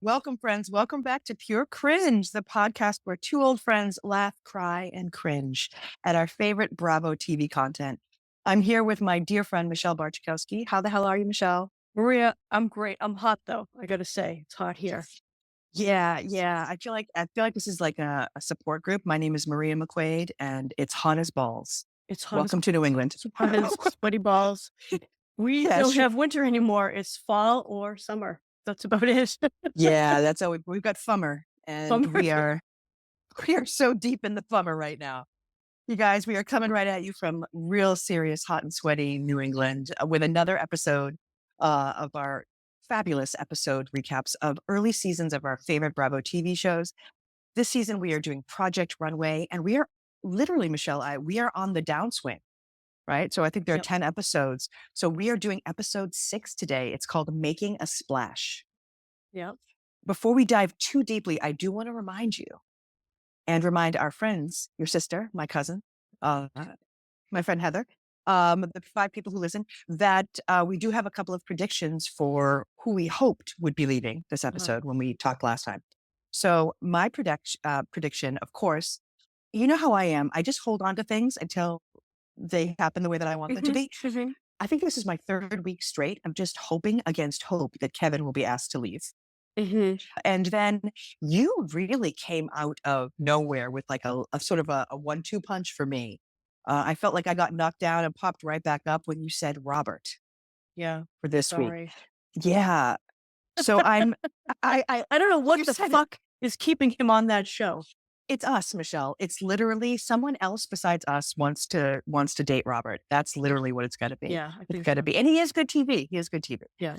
Welcome, friends. Welcome back to Pure Cringe, the podcast where two old friends laugh, cry, and cringe at our favorite Bravo TV content. I'm here with my dear friend, Michelle Barczykowski. How the hell are you, Michelle? Maria, I'm great. I'm hot though. I gotta say, it's hot here. Yeah. I feel like this is like a support group. My name is Maria McQuaid, and it's hot as balls. It's hot as Welcome to New England. hot as sweaty balls. We Yeah, don't sure. have winter anymore. It's fall or summer. That's about it. Yeah, that's how we've got Fummer, and Summer. we are so deep in the Fummer right now. You guys, we are coming right at you from real serious, hot and sweaty New England with another episode of our fabulous episode recaps of early seasons of our favorite Bravo TV shows. This season, we are doing Project Runway, and we are literally, Michelle, we are on the downswing, right? So I think there are Yep. 10 episodes. So we are doing episode 6 today. It's called Making a Splash. Yep. Before we dive too deeply, I do want to remind you and remind our friends, your sister, my cousin, uh, my friend Heather, the 5 people who listen, that we do have a couple of predictions for who we hoped would be leaving this episode when we talked last time. So my prediction, of course, you know how I am. I just hold on to things until they happen the way that I want them to be. Mhm. I think this is my 3rd week straight. I'm just hoping against hope that Kevin will be asked to leave. Mhm. And then you really came out of nowhere with like a sort of a 1-2 punch for me. I felt like I got knocked down and popped right back up when you said Robert Yeah. for this week. Sorry. Yeah. So I don't know you what the said it. fuck is keeping him on that show. It's us, Michelle. It's literally someone else besides us wants to date Robert. That's literally what it's got to be. Yeah, I It's think got to so. be, and he is good TV. He is good TV. Yeah.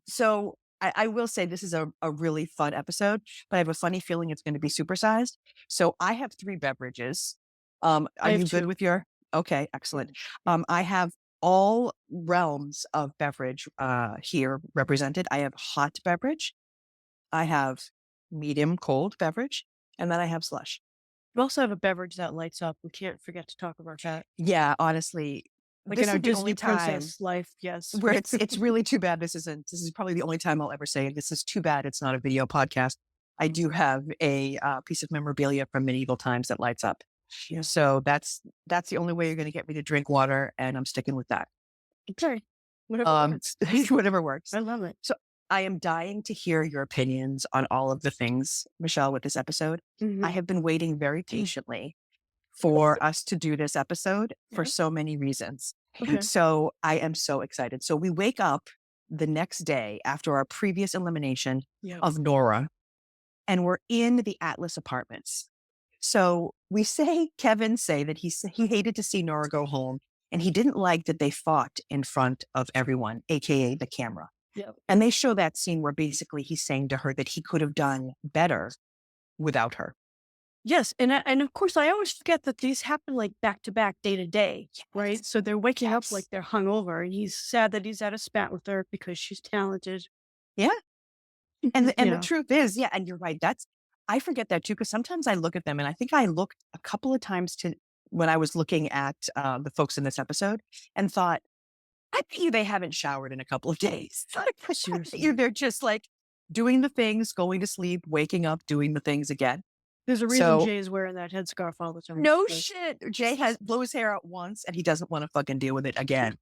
So I will say this is a really fun episode, but I have a funny feeling it's going to be supersized. So I have 3 beverages. Are I have you good 2. with your? Okay, excellent. I have all realms of beverage here represented. I have hot beverage, I have medium cold beverage, and then I have slush. We also have a beverage that lights up. We can't forget to talk about that. Yeah, honestly, Like in this our is the only Disney time princess life. Yes. where it's really too bad this is probably the only time I'll ever say it. This is too bad it's not a video podcast. I do have a piece of memorabilia from medieval times that lights up. Yeah. So that's the only way you're going to get me to drink water, and I'm sticking with that. Okay. Whatever works. Whatever works. I love it. So I am dying to hear your opinions on all of the things, Michelle, with this episode. I have been waiting very patiently for us to do this episode for Yeah. so many reasons. Okay. So I am so excited. So we wake up the next day after our previous elimination Yeah. of Nora, and we're in the Atlas apartments. So Kevin say that he hated to see Nora go home, and he didn't like that they fought in front of everyone, AKA the camera. Yeah. And they show that scene where basically he's saying to her that he could have done better without her. Yes, and of course, I always forget that these happen like back to back, day to day, right? So they're waking up like they're hungover, and he's sad that he's at a spat with her because she's talented. Yeah. And the Yeah. truth is, yeah, and you're right. I forget that too, because sometimes I look at them, and I think I looked a couple of times to when I was looking at the folks in this episode and thought, I bet you they haven't showered in a couple of days. I bet Seriously. you they're just like doing the things, going to sleep, waking up, doing the things again. There's a reason So Jay's wearing that headscarf all the time. no Like, shit. Jay has blew his hair out once, and he doesn't want to fucking deal with it again.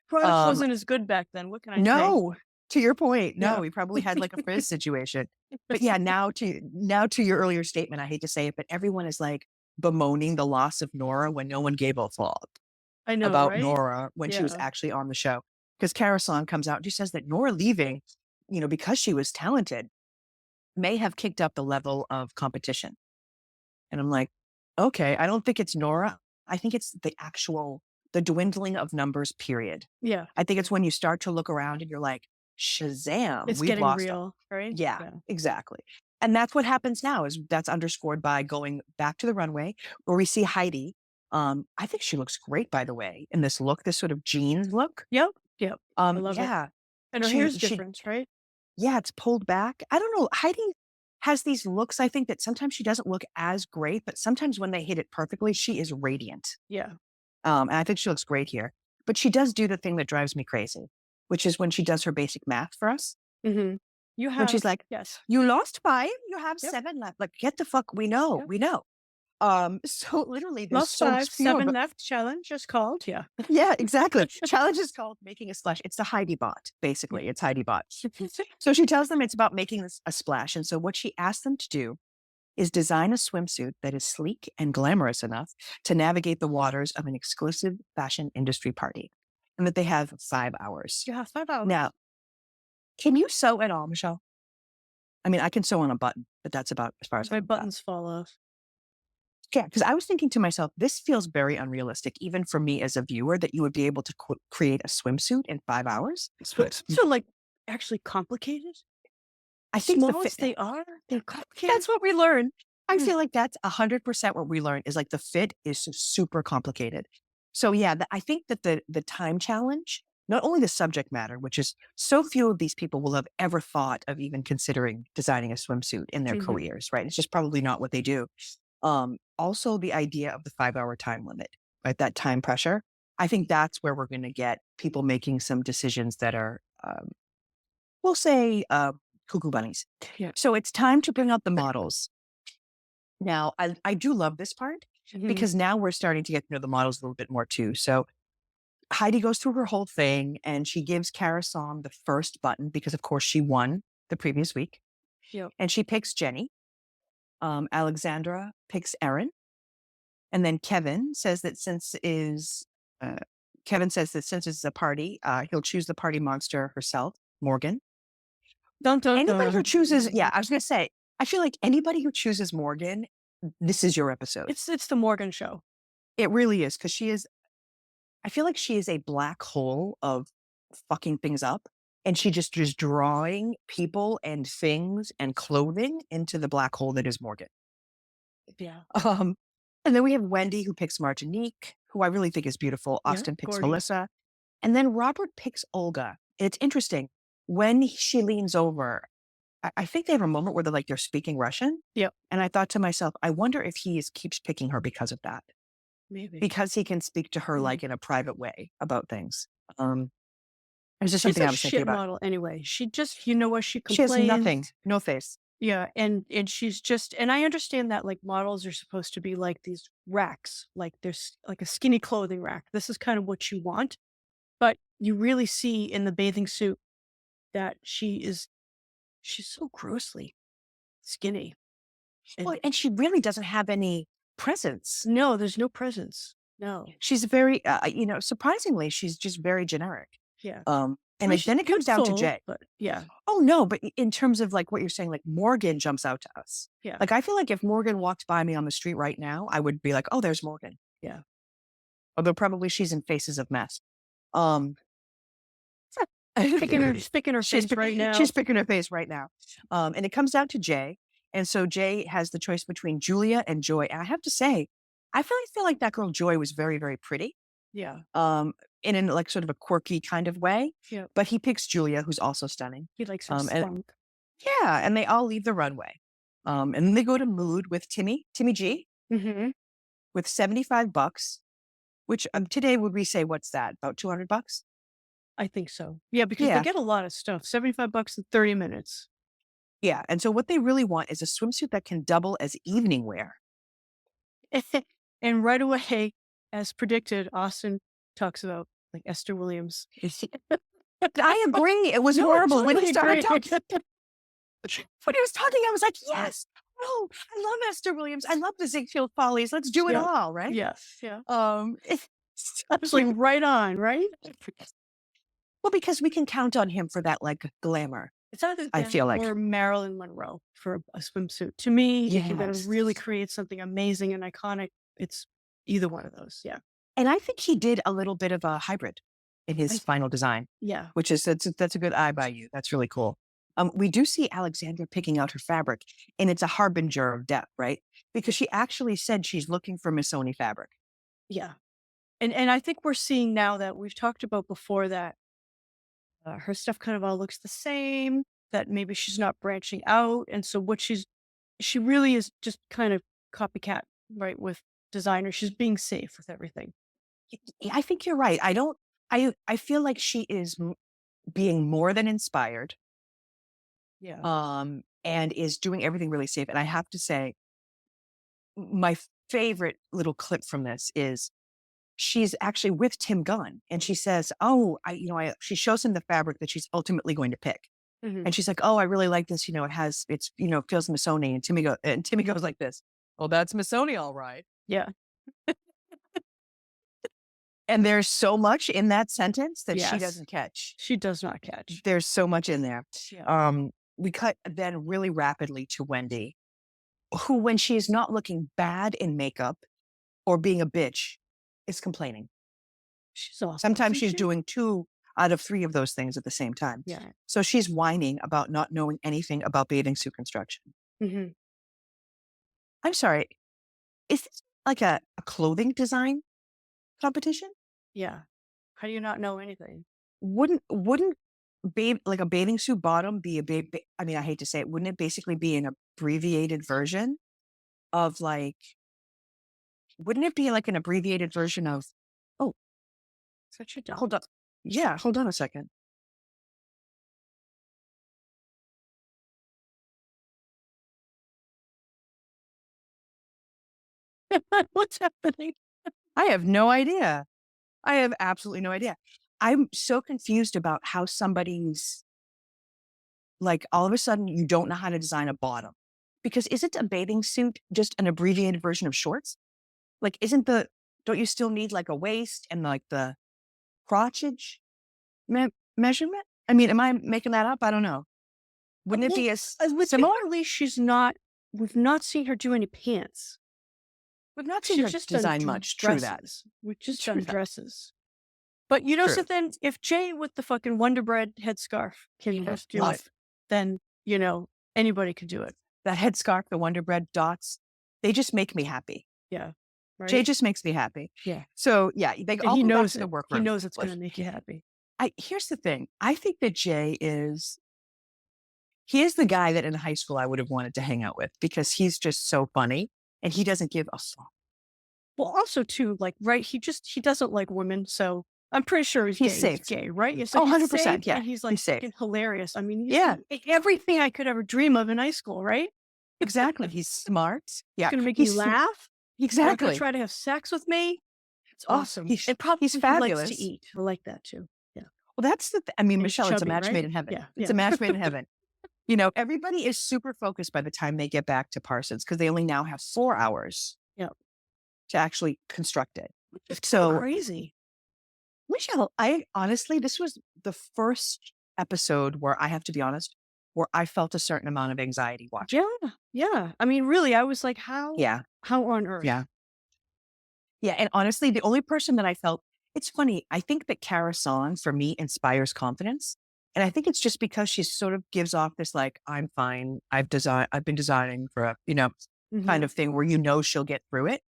product Um, wasn't as good back then. What can I say? no, to your point, no, Yeah. he probably had like a frizz situation. But yeah, now to your earlier statement, I hate to say it, but everyone is like bemoaning the loss of Nora when no one gave a fuck I know, about right? Nora when she was Yeah. actually on the show. Because Carousel comes out and she says that Nora leaving, because she was talented, may have kicked up the level of competition. And I'm like, okay, I don't think it's Nora. I think it's the dwindling of numbers, period. Yeah. I think it's when you start to look around and you're like, Shazam, It's we've getting lost them. real, right? Yeah, exactly. And that's what happens now is that's underscored by going back to the runway where we see Heidi. I think she looks great, by the way, in this look, this sort of jeans look. Yep. Yep. I love it. Yeah, And her hair's different, right? yeah, it's pulled back. I don't know. Heidi has these looks, I think, that sometimes she doesn't look as great, but sometimes when they hit it perfectly, she is radiant. Yeah. And I think she looks great here. But she does do the thing that drives me crazy, which is when she does her basic math for us. Mm-hmm. You when have she's like, yes. "You lost 5, you have Yep. 7 left." Like, get the fuck, we know, Yep. we know. So literally there's Lost so 5, few of 7 left challenge is called. Yeah. Yeah, exactly. Challenge is called making a splash. It's the Heidi bot, Yeah. basically. It's Heidi bot. So she tells them it's about making a splash. And so what she asks them to do is design a swimsuit that is sleek and glamorous enough to navigate the waters of an exclusive fashion industry party, and that they have 5 hours. You have 5 hours. Now, can you sew at all, Michelle? I mean, I can sew on a button, but that's about as far as I My can go. buttons fall off. Yeah, because I was thinking to myself, this feels very unrealistic, even for me as a viewer, that you would be able to create a swimsuit in 5 hours. So, like, actually complicated? I think Small as they are, they're complicated? that's what we learn. I Mm. feel like that's 100% what we learn is like the fit is super complicated. So yeah, I think that the time challenge, not only the subject matter, which is so few of these people will have ever thought of even considering designing a swimsuit in their Mhm. careers, right? It's just probably not what they do. Also the idea of the 5 hour time limit, right? That time pressure. I think that's where we're going to get people making some decisions that are, we'll say, cuckoo bunnies. Yeah. So it's time to bring out the models. Now, I do love this part Mhm. because now we're starting to get to know the models a little bit more too. So Heidi goes through her whole thing and she gives Kara Song the first button because, of course, she won the previous week. Yep. And she picks Jenny. Alexandra picks Erin. And then uh, Kevin says that since it's a party, he'll choose the party monster herself, Morgan. Dun, dun, Anybody who dun. chooses, yeah, I was going to say, I feel like anybody who chooses Morgan, this is your episode. It's the Morgan show. It really is because I feel like she is a black hole of fucking things up. And she just is drawing people and things and clothing into the black hole that is Morgan. Yeah. Um, and then we have Wendy who picks Martinique, who I really think is beautiful. Yeah, Austin picks gorgeous. Melissa. And then Robert picks Olga. It's interesting. When she leans over, I think they have a moment where they're speaking Russian. Yep. And I thought to myself, I wonder if keeps picking her because of that, Maybe. because he can speak to her like in a private way about things. It's just She's something a I was thinking shit about. model anyway. She just, you know what, she She has complains. nothing, no face. Yeah, and she's just, and I understand that like models are supposed to be like these racks, like there's like a skinny clothing rack. This is kind of what you want, but you really see in the bathing suit that she's so grossly skinny. Well, And and she really doesn't have any presence. no, there's no presence. No. She's very, surprisingly, she's just very generic. Yeah. And like, then it comes down to Youthful, Jay. but yeah. Oh no, but in terms of like what you're saying, like Morgan jumps out to us. Yeah. Like I feel like if Morgan walked by me on the street right now, I would be like, oh, there's Morgan. Yeah. Although probably she's in Faces of Mess. Um, Picking her she's face right now. She's picking her face right now. And it comes down to Jay. And so Jay has the choice between Julia and Joy. And I have to say, I feel like that girl Joy was very, very pretty. Yeah. In an like sort of a quirky kind of way. Yeah. But he picks Julia, who's also stunning. He likes her And, spunk. yeah, and they all leave the runway. And then they go to Mood with Timmy G, Mm-hmm. with $75, which today would we say what's that? About $200? I think so. Yeah, because Yeah. they get a lot of stuff. $75 in 30 minutes. Yeah. And so what they really want is a swimsuit that can double as evening wear. And right away, as predicted, Austin talks about like Esther Williams. I agree. It was No, horrible when he totally started agree. talking. When he was talking, I was like, yes. Oh, I love Esther Williams. I love the Ziegfeld Follies. Let's do it Yeah. all, right? Yes. Yeah. It's I was like, right on, right? well, because we can count on him for that like glamour. It's either I that feel like. or Marilyn Monroe for a swimsuit. To me, if you're going Yes. to really create something amazing and iconic, it's either one of those. Yeah. And I think he did a little bit of a hybrid in his final design, Yeah. which is that's a good eye by you. That's really cool. We do see Alexandra picking out her fabric, and it's a harbinger of death, right? Because she actually said she's looking for Missoni fabric. Yeah. And I think we're seeing now that we've talked about before that her stuff kind of all looks the same, that maybe she's not branching out. And so she really is just kind of copycat, right? With designer. She's being safe with everything. Yeah, I think you're right. I feel like she is being more than inspired. Yeah. and is doing everything really safe. And I have to say, my favorite little clip from this is she's actually with Tim Gunn, and she says, "Oh, she shows him the fabric that she's ultimately going to pick." Mhm. And she's like, "Oh, I really like this. Feels Missoni." And Timmy goes like this, "Oh, that's Missoni, all right." Yeah. And there's so much in that sentence that she Yes. doesn't catch. She does not catch. There's so much in there. Yeah. We cut then really rapidly to Wendy, who, when she is not looking bad in makeup or being a bitch, is complaining. She's awesome, Sometimes isn't she's she? doing 2 out of 3 of those things at the same time. Yeah. So she's whining about not knowing anything about bathing suit construction. Mhm. I'm sorry, is this like a clothing design competition? Yeah. How do you not know anything? Wouldn't like a bathing suit bottom be I mean, I hate to say it, wouldn't it basically be an abbreviated version of like wouldn't it be like an abbreviated version of oh, Such a dumb. hold on. Yeah, hold on a second. What's happening? I have no idea. I have absolutely no idea. I'm so confused about how somebody's like all of a sudden you don't know how to design a bottom. Because isn't a bathing suit just an abbreviated version of shorts? Like isn't the don't you still need like a waist and like the crotchage measurement? I mean, am I making that up? I don't know. Wouldn't it Well, be as with similar? Kimberly, she's not. We've not seen her do any pants. We've not seen She's her just done design much. True that. dresses. We've just True done that. dresses. But True. so then if Jay with the fucking Wonder Bread headscarf can just do Love it, then anybody can do it. that headscarf, the Wonder Bread dots. They just make me happy. Yeah. Jay Right? just makes me happy. Yeah. So yeah, they And all he go back knows to the it. He workroom. knows it's gonna make you happy. Here's the thing. I think that he is the guy that in high school I would have wanted to hang out with because he's just so funny and he doesn't give a fuck. Well, also too, like, right, he doesn't like women, so I'm pretty sure he's He's gay. He's safe. gay, right? Yeah, so Oh, he's 100%. safe Yeah. and he's like He's safe. fucking hilarious. I mean, Yeah, everything I could ever dream of in high school, right? exactly. He's smart. He's Yeah. gonna make me He's laugh. Not gonna exactly. try to have sex with me. It's Oh, awesome. And he's probably he likes to fabulous. eat. I like that too. Yeah. Well, I mean, And he's Michelle, it's a chubby, match right? made in heaven. Yeah. It's Yeah. a match made in heaven. Everybody is super focused by the time they get back to Parsons because they only now have 4 hours Yeah. to actually construct it. It's So, crazy. Michelle, I honestly, this was the first episode where I have to be honest, where I felt a certain amount of anxiety watching. Yeah. Yeah. I mean, really, I was like, Yeah. how on earth? Yeah. Yeah. And honestly, the only person that I felt, it's funny. I think that Kara Song for me inspires confidence. And I think it's just because she sort of gives off this, like, I'm fine. I've been designing for kind Mhm. of thing where she'll get through it.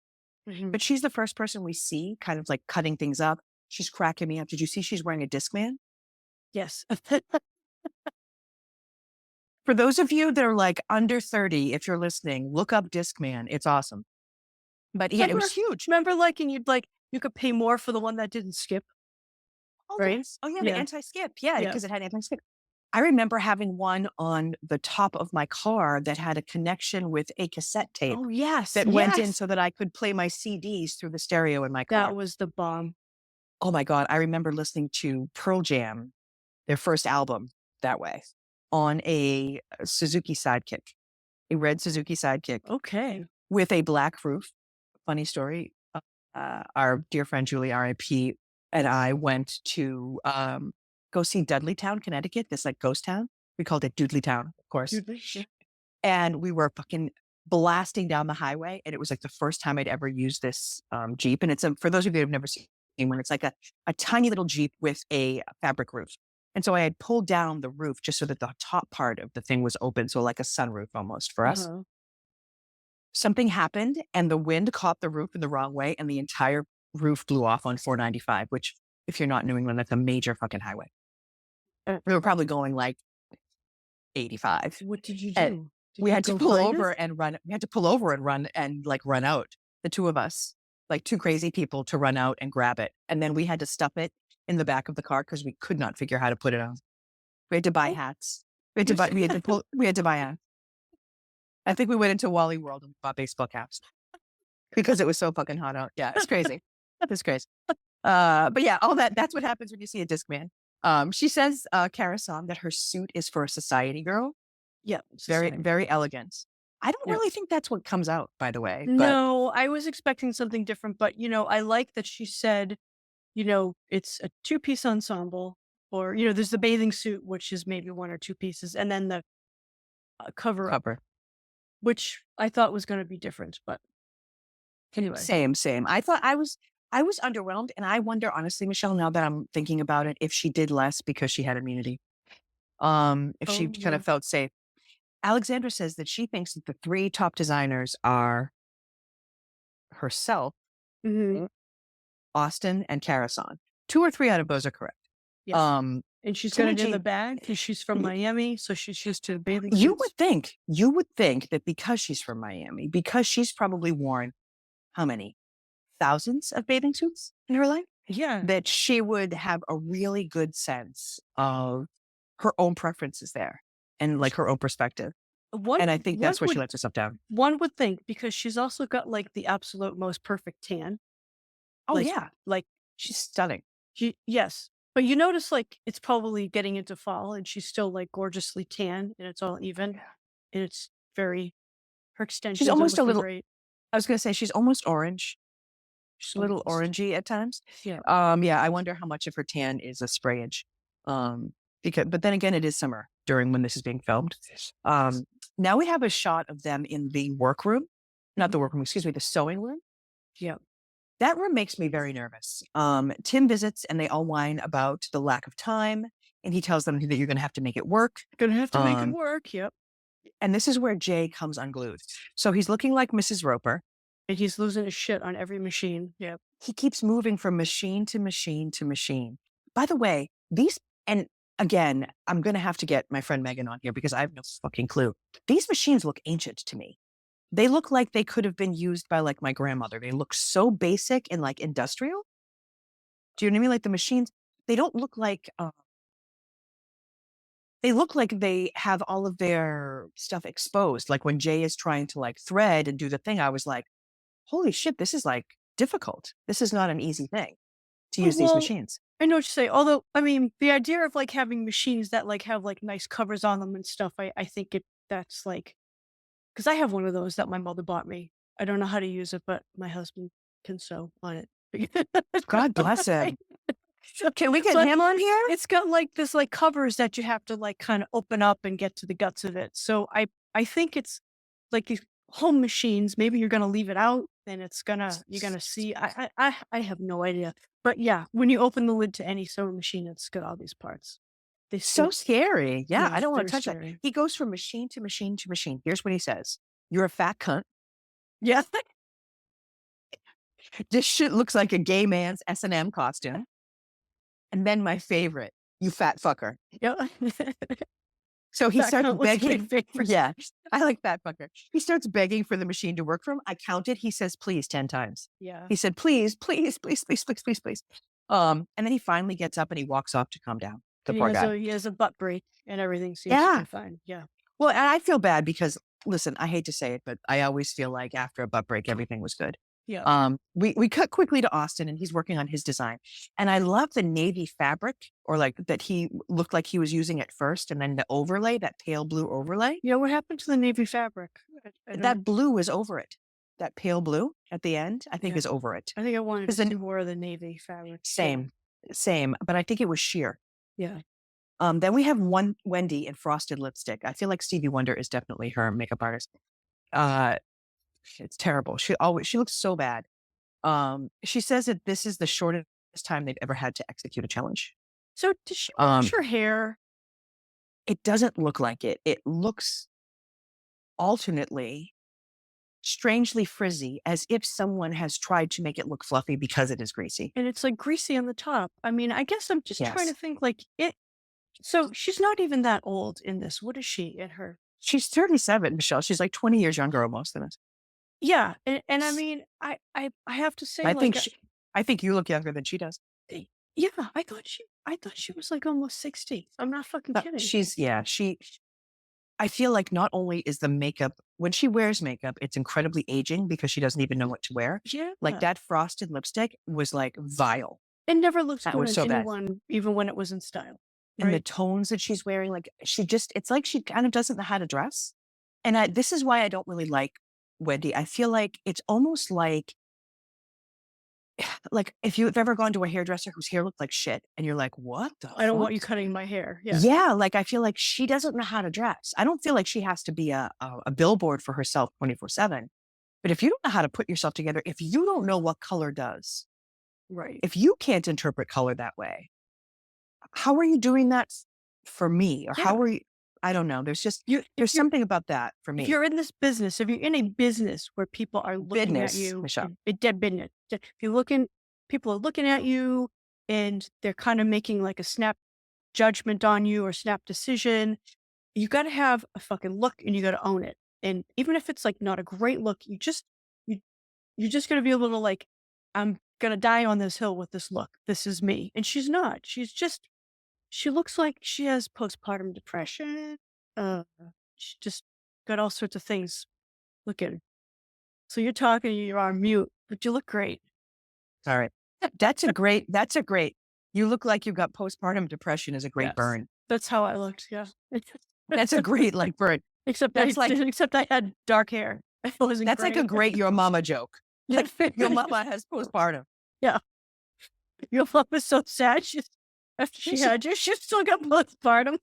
Mhm. But she's the first person we see kind of like cutting things up. She's cracking me up. Did you see she's wearing a Discman? Yes. For those of you that are like under 30, if you're listening, look up Discman. It's awesome. But yeah, it was huge. Remember, like, and you could pay more for the one that didn't skip, Oh, right? yes. Oh, yeah, the Yeah. anti-skip. Yeah, Yeah. because it had anti-skip. I remember having one on the top of my car that had a connection with a cassette tape Oh, yes. that went in Yes. so that I could play my CDs through the stereo in my car. That was the bomb. Oh my God. I remember listening to Pearl Jam, their first album, that way on a Suzuki Sidekick, a red Suzuki Sidekick Okay. with a black roof. Funny story. Our dear friend Julie, RIP, and I went to go see Dudleytown, Connecticut, this like ghost town. We called it Doodleytown, of course. Yeah. And we were fucking blasting down the highway. And it was like the first time I'd ever used this Jeep. And for those of you who've never seen one, it's like a tiny little Jeep with a fabric roof. And so I had pulled down the roof just so that the top part of the thing was open. So like a sunroof almost for us. Uh-huh. Something happened and the wind caught the roof in the wrong way and the entire roof blew off on 495, which if you're not in New England, that's a major fucking highway. We were probably going like 85. What did you And do? we you had to go pull find over it? and run. We had to pull over and run out. The two of us, like two crazy people to run out and grab it. And then we had to stuff it in the back of the car because we could not figure how to put it on. We had to buy Oh. hats. We had to buy. We had to buy a. I think we went into Wally World and bought baseball caps because it was so fucking hot out. Yeah, it's crazy. It's crazy. But yeah, all that's what happens when you see a Discman. She says, Kara Song, that her suit is for a society girl. Yeah. Very, Society. very elegant. I don't Yeah. really think that's what comes out, by the way. But No, I was expecting something different, but I like that she said, it's a two-piece ensemble, or there's the bathing suit, which is maybe one or two pieces, and then the cover up, cover. which I thought was going to be different, but anyway. Same. I was underwhelmed, and I wonder, honestly, Michelle, now that I'm thinking about it, if she did less because she had immunity. If she Oh, kind yeah. of felt safe. Alexandra says that she thinks that the three top designers are herself, Mhm. Austin, and Karasan. 2 or 3 out of those are correct. Yes. Um, And she's Tim got and it in the Jane- bag because she's from Miami, so she's used to bathing you suits. would think that because she's from Miami, because she's probably worn how many thousands of bathing suits in her life, Yeah. that she would have a really good sense of her own preferences there and like her own perspective. One And I think one that's where she would lets herself down. one would think, because she's also got like the absolute most perfect tan. Oh Like yeah, like she's stunning. yes. But you notice like it's probably getting into fall and she's still like gorgeously tan and it's all even and it's very her She's extensions are almost a looking little. great. I was going to say she's almost orange. She's a little Almost. orangey at times. Yeah. Yeah, I wonder how much of her tan is a sprayage. But then again, it is summer during when this is being filmed. Now we have a shot of them in the workroom, not the workroom, excuse me, the sewing room. Yeah. That room makes me very nervous. Tim visits and they all whine about the lack of time, and he tells them that you're going to have to make it work. Gonna have to make it Um, work. Yep. And this is where Jay comes unglued. So he's looking like Mrs. Roper. And he's losing his shit on every machine. Yep. He keeps moving from machine to machine to machine. By the way, and again, I'm going to have to get my friend Megan on here because I have no fucking clue. These machines look ancient to me. They look like they could have been used by like my grandmother. They look so basic and like industrial. Do you know what I mean? Like the machines, they don't look like, they look like they have all of their stuff exposed. Like when Jay is trying to like thread and do the thing, I was like, holy shit, this is like difficult. This is not an easy thing to use these Well, machines. I know what you say. Although, I mean, the idea of like having machines that like have like nice covers on them and stuff, I think that's like, because I have one of those that my mother bought me. I don't know how to use it, but my husband can sew on it. God bless him. Can we get So him on here? it's got like this like covers that you have to like kind of open up and get to the guts of it. So I think it's like these home machines. Maybe you're gonna leave it out and you're gonna see. I have no idea. But yeah, when you open the lid to any sewing machine, it's got all these parts. They So seem scary. Yeah, I don't want very to touch that. scary. He goes from machine to machine to machine. Here's what he says. You're a fat cunt. Yeah. This shit looks like a gay man's S&M costume. And then my favorite, you fat fucker. Yeah. So he Fat starts cunt was my begging. favorite. Yeah, I like fat fucker. He starts begging for the machine to work for him. I counted. He says, please, 10 times. Yeah. He said, please, please, please, please, please, please, please. And then he finally gets up and he walks off to calm down. The And poor guy. he has a butt break and everything seems to Yeah. be fine. Yeah. Well, and I feel bad because, listen, I hate to say it, but I always feel like after a butt break, everything was good. Yeah. We cut quickly to Austin and he's working on his design. And I love the navy fabric, or like that he looked like he was using at first. And then the overlay, that pale blue overlay, Yeah. What happened to the navy fabric? I don't know. that blue is over it. That pale blue at the end, I think Yeah. is over it. I think I wanted to 'Cause then- see more of the navy fabric. Same, but I think it was sheer. Yeah. Then we have one Wendy in frosted lipstick. I feel like Stevie Wonder is definitely her makeup artist. It's terrible. She looks so bad. She says that this is the shortest time they've ever had to execute a challenge. So does she wash her hair? It doesn't look like it. It looks alternately strangely frizzy, as if someone has tried to make it look fluffy because it is greasy. And it's like greasy on the top. I mean, I guess I'm just trying to Yes. think like it. So she's not even that old in this. What is she in her? She's 37, Michelle. She's like 20 years younger almost than us. Yeah. And I mean, I have to say, I like, think I think you look younger than she does. Yeah, I thought she was like almost 60. I'm not fucking kidding. I feel like not only is the makeup when she wears makeup, it's incredibly aging because she doesn't even know what to wear. Yeah. Like that frosted lipstick was like vile. It never looks That good was on so bad. anyone, even when it was in style, And the right? tones that she's wearing, like it's like she kind of doesn't know how to dress. And this is why I don't really like Wendy. I feel like it's almost like if you've ever gone to a hairdresser whose hair looked like shit and you're like, what the I don't fuck? want you cutting my hair. Yeah. Yeah, like I feel like she doesn't know how to dress. I don't feel like she has to be a billboard for herself 24/7. But if you don't know how to put yourself together, if you don't know what color does, Right. if you can't interpret color that way, how are you doing that for me? Or Yeah. how are you? I don't know. You if There's you're something about that for if me. you're in this business, if you're in a business where people are looking at Business, you, Michelle. dead business. If you're looking, people are looking at you and they're kind of making like a snap judgment on you or snap decision. You got to have a fucking look and you got to own it. And even if it's like not a great look, you you're just gonna be able to like, I'm gonna die on this hill with this look. This is me. And she's not. She looks like she has postpartum depression. Uh, she just got all sorts of things. Look at her. So you're talking, you're on mute, but you look great. All right. That's a great. You look like you got postpartum depression is a great Yes. burn. That's how I looked. Yeah. That's a great like burn. except That's like except I had dark hair. It wasn't that's like a great. great your mama joke. Yeah. Like your mama has postpartum. Yeah. Your mom was so sad. After she had you, she still got postpartum.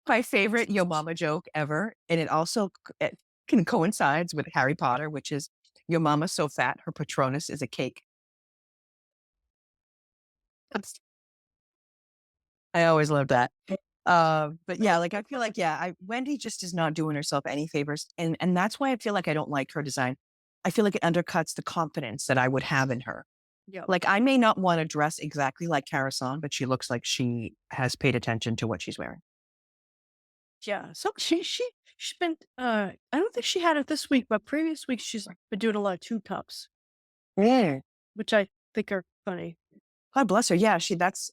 My favorite yo mama joke ever, and it also it can coincides with Harry Potter, which is your mama's so fat her Patronus is a cake. I always love that. But yeah, like I feel like Wendy just is not doing herself any favors, and that's why I feel like I don't like her design. I feel like it undercuts the confidence that I would have in her. Yeah. Like I may not want to dress exactly like Carison, but she looks like she has paid attention to what she's wearing. Yeah. So she's been I don't think she had it this week, but previous weeks she's been doing a lot of tube tops, Yeah. which I think are funny. God bless her. Yeah, that's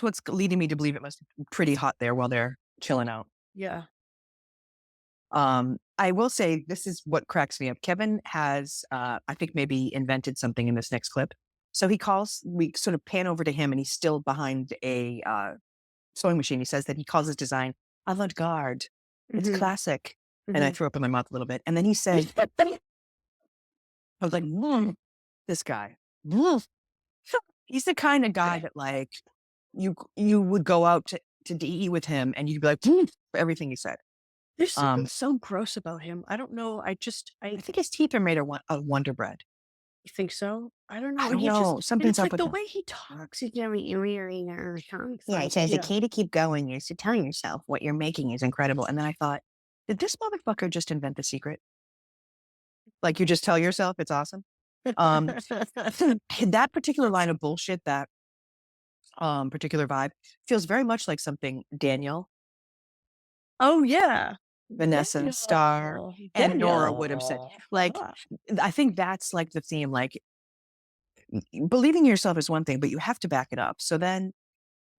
what's leading me to believe it must be pretty hot there while they're chilling out. Yeah. I will say this is what cracks me up. Kevin has, I think maybe invented something in this next clip. So we sort of pan over to him and he's still behind a sewing machine. He says that he calls his design avant-garde. It's Mhm, classic. And I mhm. threw up in my mouth a little bit. And then he said, I was like, this guy. He's the kind of guy that like you would go out to DE with him and you'd be like, for everything he said. There's something so gross about him. I don't know. I think his teeth are made of Wonder Bread. You think so? I don't know. I And don't he just know. and Something's it's up like with the him. way he talks, he's very eerie or something. Yeah, he says the Yeah. key to keep going is to tell yourself what you're making is incredible. And then I thought, did this motherfucker just invent the secret? Like you just tell yourself it's awesome. Um, that particular line of bullshit, that particular vibe, feels very much like something Daniel, Oh yeah. Vanessa, Star, and Nora would have said. Like, Ah, I think that's like the theme. Like, believing in yourself is one thing, but you have to back it up. So then,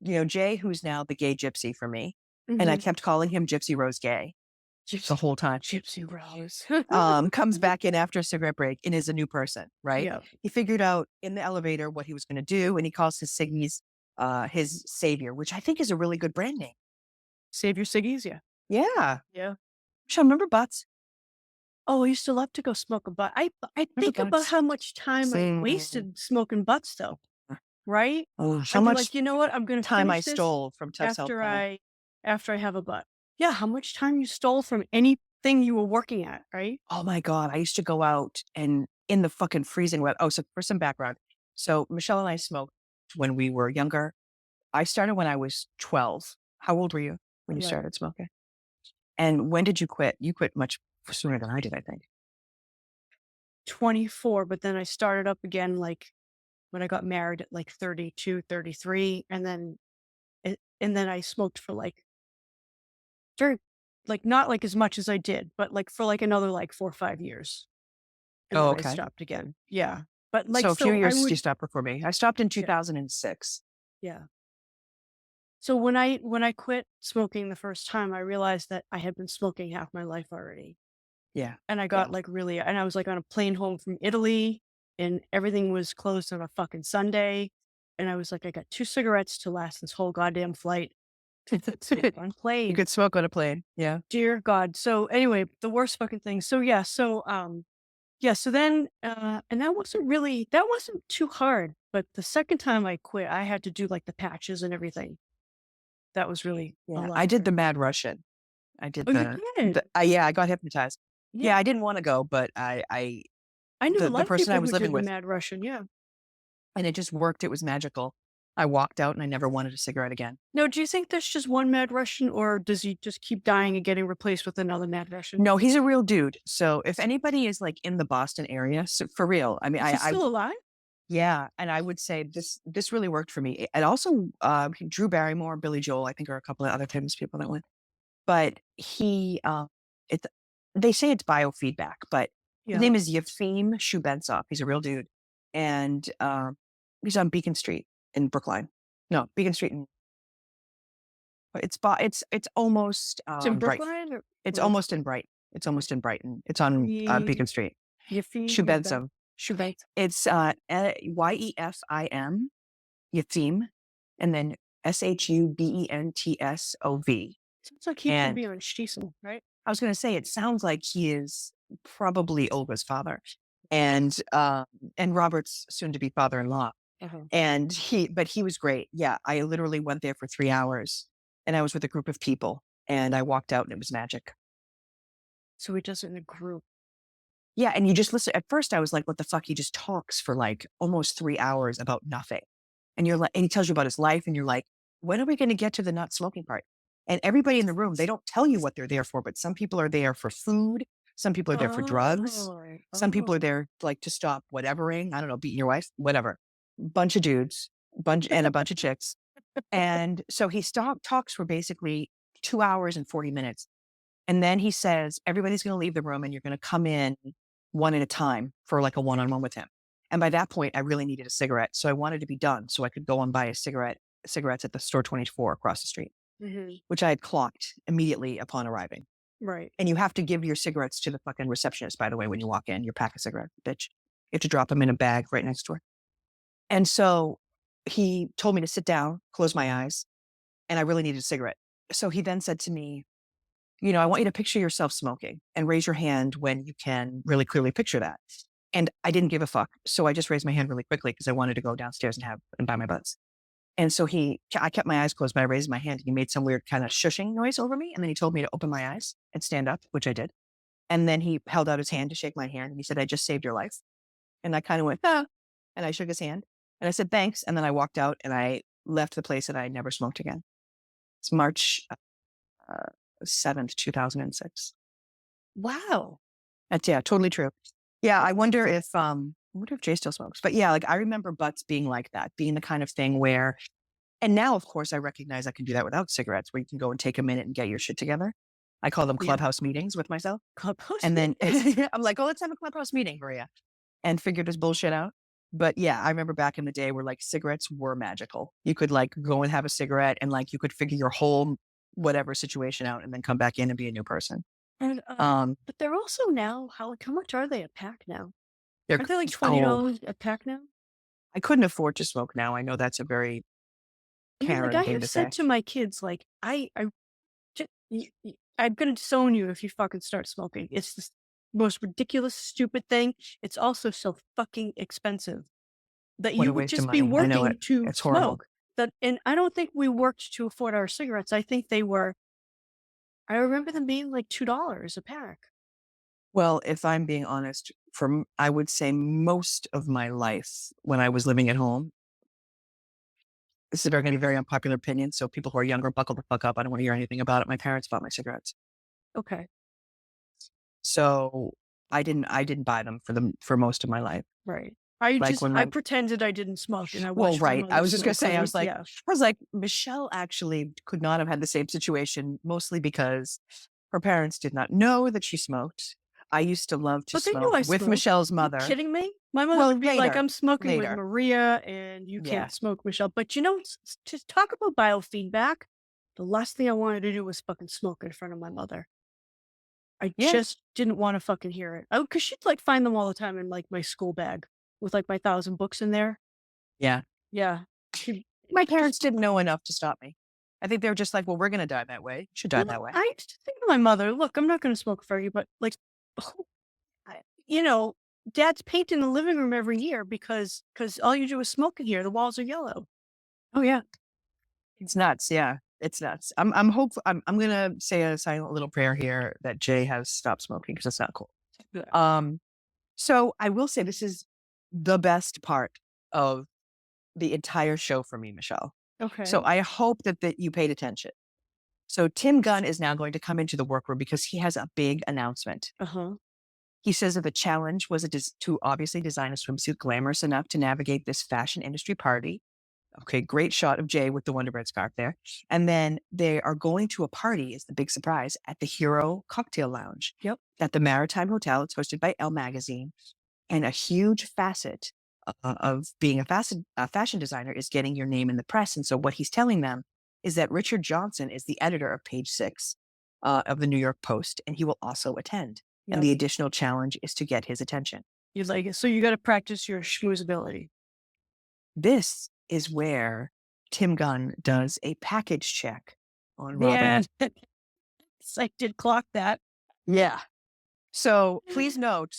Jay, who's now the gay gypsy for me, and I mhm. kept calling him Gypsy Rose Gay the whole time. Gypsy Rose. Comes back in after a cigarette break and is a new person, right? Yeah. He figured out in the elevator what he was going to do, and he calls his Siggy's his savior, which I think is a really good brand name. Save your ciggies, yeah. Yeah. Yeah. Shall remember Butts? Oh, I used to love to go smoke a butt. I Remember think about Butts? how much time I Mm. wasted smoking butts though, right? Oh, how I'd be much like, "You know what? I'm gonna time I finish this stole from Tess Helpful. after I have a butt." Yeah, how much time you stole from anything you were working at, right? Oh my God. I used to go out and in the fucking freezing weather. Oh, so for some background. So Michelle and I smoked when we were younger. I started when I was 12. How old were you when you Right. started smoking? And when did you quit? You quit much sooner than I did, I think. 24, but then I started up again, like, when I got married at, like, 32, 33, and then I smoked for, like, very like, not, like, as much as I did, but, like, for, like, another, like, 4 or 5 years, and Oh, then I okay. stopped again. Yeah. But like, So a few so I years you would, stopped before me. I stopped in yeah, 2006. yeah. So when I quit smoking the first time, I realized that I had been smoking half my life already. Yeah. And I Yeah. got like really, and I was like on a plane home from Italy and everything was closed on a fucking Sunday. And I was like, I got 2 cigarettes to last this whole goddamn flight. Smoke on You plane. could smoke on a plane. Yeah. Dear God. So anyway, the worst fucking thing. So yeah, so then and that wasn't too hard. But the second time I quit, I had to do like the patches and everything. That was really a Yeah. lot I did the harder. Mad Russian. I did Oh, you the did? yeah, I got hypnotized. Yeah. Yeah, I didn't want to go, but I knew a the lot of person I people was who living did the with, Mad Russian. Yeah. and it just worked. It was magical. I walked out and I never wanted a cigarette again. No, do you think there's just one Mad Russian, or does he just keep dying and getting replaced with another Mad Russian? No, he's a real dude. So if anybody is like in the Boston area, so for real, I mean, Is he still alive? yeah, and I would say this really worked for me. And also, Drew Barrymore, Billy Joel, I think are a couple of other famous people that went. But it they say it's biofeedback, but his Yeah. name is Yefim Shubensov. He's a real dude, and he's on Beacon Street in Brookline. No, Beacon Street in it's almost It's in Bright. Brookline? It's Or almost in Bright. It's almost in Brighton. It's on Ye Beacon Street. Yiffy Yubet Shubensov. Shubet. It's Yefim Yefim, and then Shubentov. Sounds like he could And be on Stiesel, right? I was going to say, it sounds like he is probably Olga's father, and Robert's soon-to-be father-in-law. Uh-huh. And but he was great. Yeah, I literally went there for 3 hours, and I was with a group of people, and I walked out, and it was magic. So he does it in a group. Yeah, and you just listen. At first, I was like, "What the fuck?" He just talks for like almost 3 hours about nothing, and you're like, and he tells you about his life, and you're like, "When are we going to get to the not smoking part?" And everybody in the room, they don't tell you what they're there for, but some people are there for food, some people are there for drugs, Oh, some people are oh. there like to stop whatevering. I don't know, beating your wife, whatever. Bunch of dudes, a bunch of chicks, and so he talks for basically 2 hours and 40 minutes. And then he says, everybody's going to leave the room and you're going to come in one at a time for like a one-on-one with him. And by that point, I really needed a cigarette. So I wanted to be done so I could go and buy cigarettes at the store 24 across the street, Mhm. which I had clocked immediately upon arriving. Right. And you have to give your cigarettes to the fucking receptionist, by the way, when you walk in, your pack of cigarettes, bitch. You have to drop them in a bag right next door. And so he told me to sit down, close my eyes, and I really needed a cigarette. So he then said to me, I want you to picture yourself smoking and raise your hand when you can really clearly picture that. And I didn't give a fuck. So I just raised my hand really quickly because I wanted to go downstairs and buy my buds. And so I kept my eyes closed, but I raised my hand and he made some weird kind of shushing noise over me. And then he told me to open my eyes and stand up, which I did. And then he held out his hand to shake my hand and he said, "I just saved your life." And I kind of went, "Ah," and I shook his hand and I said, "Thanks." And then I walked out and I left the place and I never smoked again. It's March uh, 7th, 2006. Wow. That's yeah, totally true. Yeah, I wonder if Jay still smokes. But yeah, like I remember butts being like that, being the kind of thing where, and now of course I recognize I can do that without cigarettes, where you can go and take a minute and get your shit together. I call them Yeah. clubhouse meetings with myself. Clubhouse And then meetings? I'm like, "Oh, let's have a clubhouse meeting, Maria," and figure this bullshit out. But yeah, I remember back in the day where like cigarettes were magical. You could like go and have a cigarette and like you could figure your whole whatever situation out and then come back in and be a new person. And Um, but they're also now how much are they a pack now? they're Aren't they like oh, $20 a pack now? I couldn't afford to smoke now. I know that's a very I mean, like I Karen thing have to said say. to my kids, like I'm gonna disown you if you fucking start smoking. It's the most ridiculous, stupid thing. It's also so fucking expensive that What you a would waste of just be money. I know it. working to It's horrible. smoke. And I don't think we worked to afford our cigarettes. I think they were. I remember them being like $2 a pack. Well, if I'm being honest, I would say most of my life when I was living at home, this is going to be a very unpopular opinion. So people who are younger, buckle the fuck up. I don't want to hear anything about it. My parents bought my cigarettes. Okay, So I didn't buy them for most of my life. right. Like when I my pretended I didn't smoke and I Well, watched my right. I mother was just gonna smoke. say, Yeah. I was like, Michelle actually could not have had the same situation, mostly because her parents did not know that she smoked. I used to love to But they knew smoke I with smoked. Michelle's You mother. kidding me? My mother Well, would be like, later, "I'm smoking with later. Maria, and you Yeah. can't smoke, Michelle." But, to talk about biofeedback, the last thing I wanted to do was fucking smoke in front of my mother. I Yeah. just didn't wanna fucking hear it. Oh, 'cause she'd, like, find them all the time in, like, my school bag with, like, my 1,000 books in there. Yeah. Yeah. She My just parents didn't know enough to stop me. I think they were just like, "Well, we're gonna die that way. You should die that way." I used to think to my mother, "Look, I'm not gonna smoke for you, but, like, I you know, dad's painting the living room every year because all you do is smoke in here. The walls are yellow." Oh, yeah. It's nuts, yeah. It's nuts. I'm hopeful I'm gonna say a silent little prayer here that Jay has stopped smoking because it's not cool. Yeah. Um, so I will say this is the best part of the entire show for me, Michelle. So Okay. I hope that you paid attention. So Tim Gunn is now going to come into the workroom because he has a big announcement. Uh-huh. He says that the challenge was to obviously design a swimsuit glamorous enough to navigate this fashion industry party. Okay, great shot of Jay with the Wonder Bread scarf there. And then they are going to a party, is the big surprise, at the Hero Cocktail Lounge Yep. at the Maritime Hotel. It's hosted by Elle Magazine. And a huge facet of being a fashion designer is getting your name in the press. And so what he's telling them is that Richard Johnson is the editor of Page Six of the New York Post, and he will also attend. And Yep. the additional challenge is to get his attention. You like it. So you gotta practice your schmoozability. This is where Tim Gunn does a package check on Robin. Yeah. I did clock that. Yeah. So please note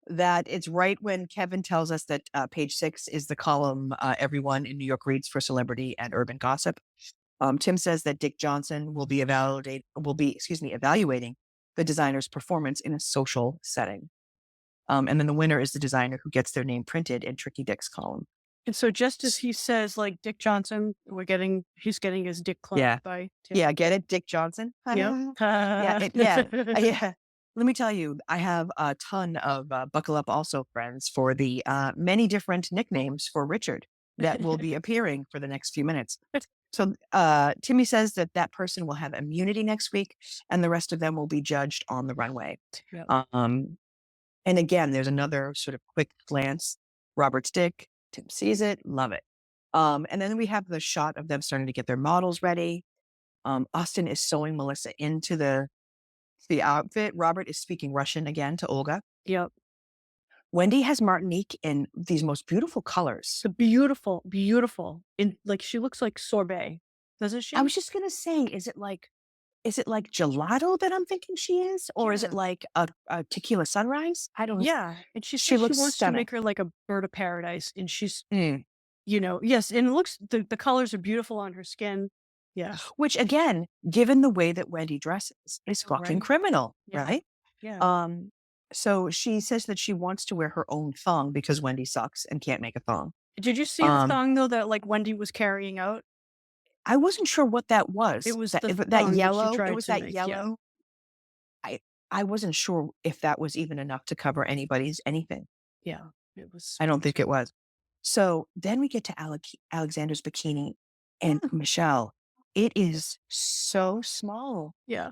that it's right when Kevin tells us that Page Six is the column everyone in New York reads for celebrity and urban gossip. Tim says that Dick Johnson evaluating the designer's performance in a social setting. And then the winner is the designer who gets their name printed in Tricky Dick's column. And so just as he says, like, Dick Johnson, he's getting his dick clunked Yeah. by Tim. Yeah, get it? Dick Johnson? Yep. Yeah. Let me tell you, I have a ton of Buckle Up Also friends for the many different nicknames for Richard that will be appearing for the next few minutes. So Timmy says that person will have immunity next week, and the rest of them will be judged on the runway. Yep. And again, there's another sort of quick glance. Robert's dick. Tim sees it. Love it. And then we have the shot of them starting to get their models ready. Austin is sewing Melissa into the outfit. Robert is speaking Russian again to Olga. Yep. Wendy has Martinique in these most beautiful colors. So beautiful, beautiful. In like she looks like sorbet, doesn't she? I was just gonna say, is it like gelato that I'm thinking she is, or is it Yeah. like a tequila sunrise? I don't. Yeah. And she She says she looks wants to stunning. make her like a bird of paradise. And she's, Mm. yes, and it looks the colors are beautiful on her skin. Yeah. Which again, given the way that Wendy dresses, is fucking Right. criminal, Yeah. right? Yeah. So she says that she wants to wear her own thong because Wendy sucks and can't make a thong. Did you see the thong though that like Wendy was carrying out? I wasn't sure what that was. It was That the that thong that she yellow. It tried was to that make. Yeah. yellow. I I wasn't sure if that was even enough to cover anybody's anything. Yeah. It was. I don't think it was. So then we get to Alexander's bikini, and Michelle, it is so small. Yeah.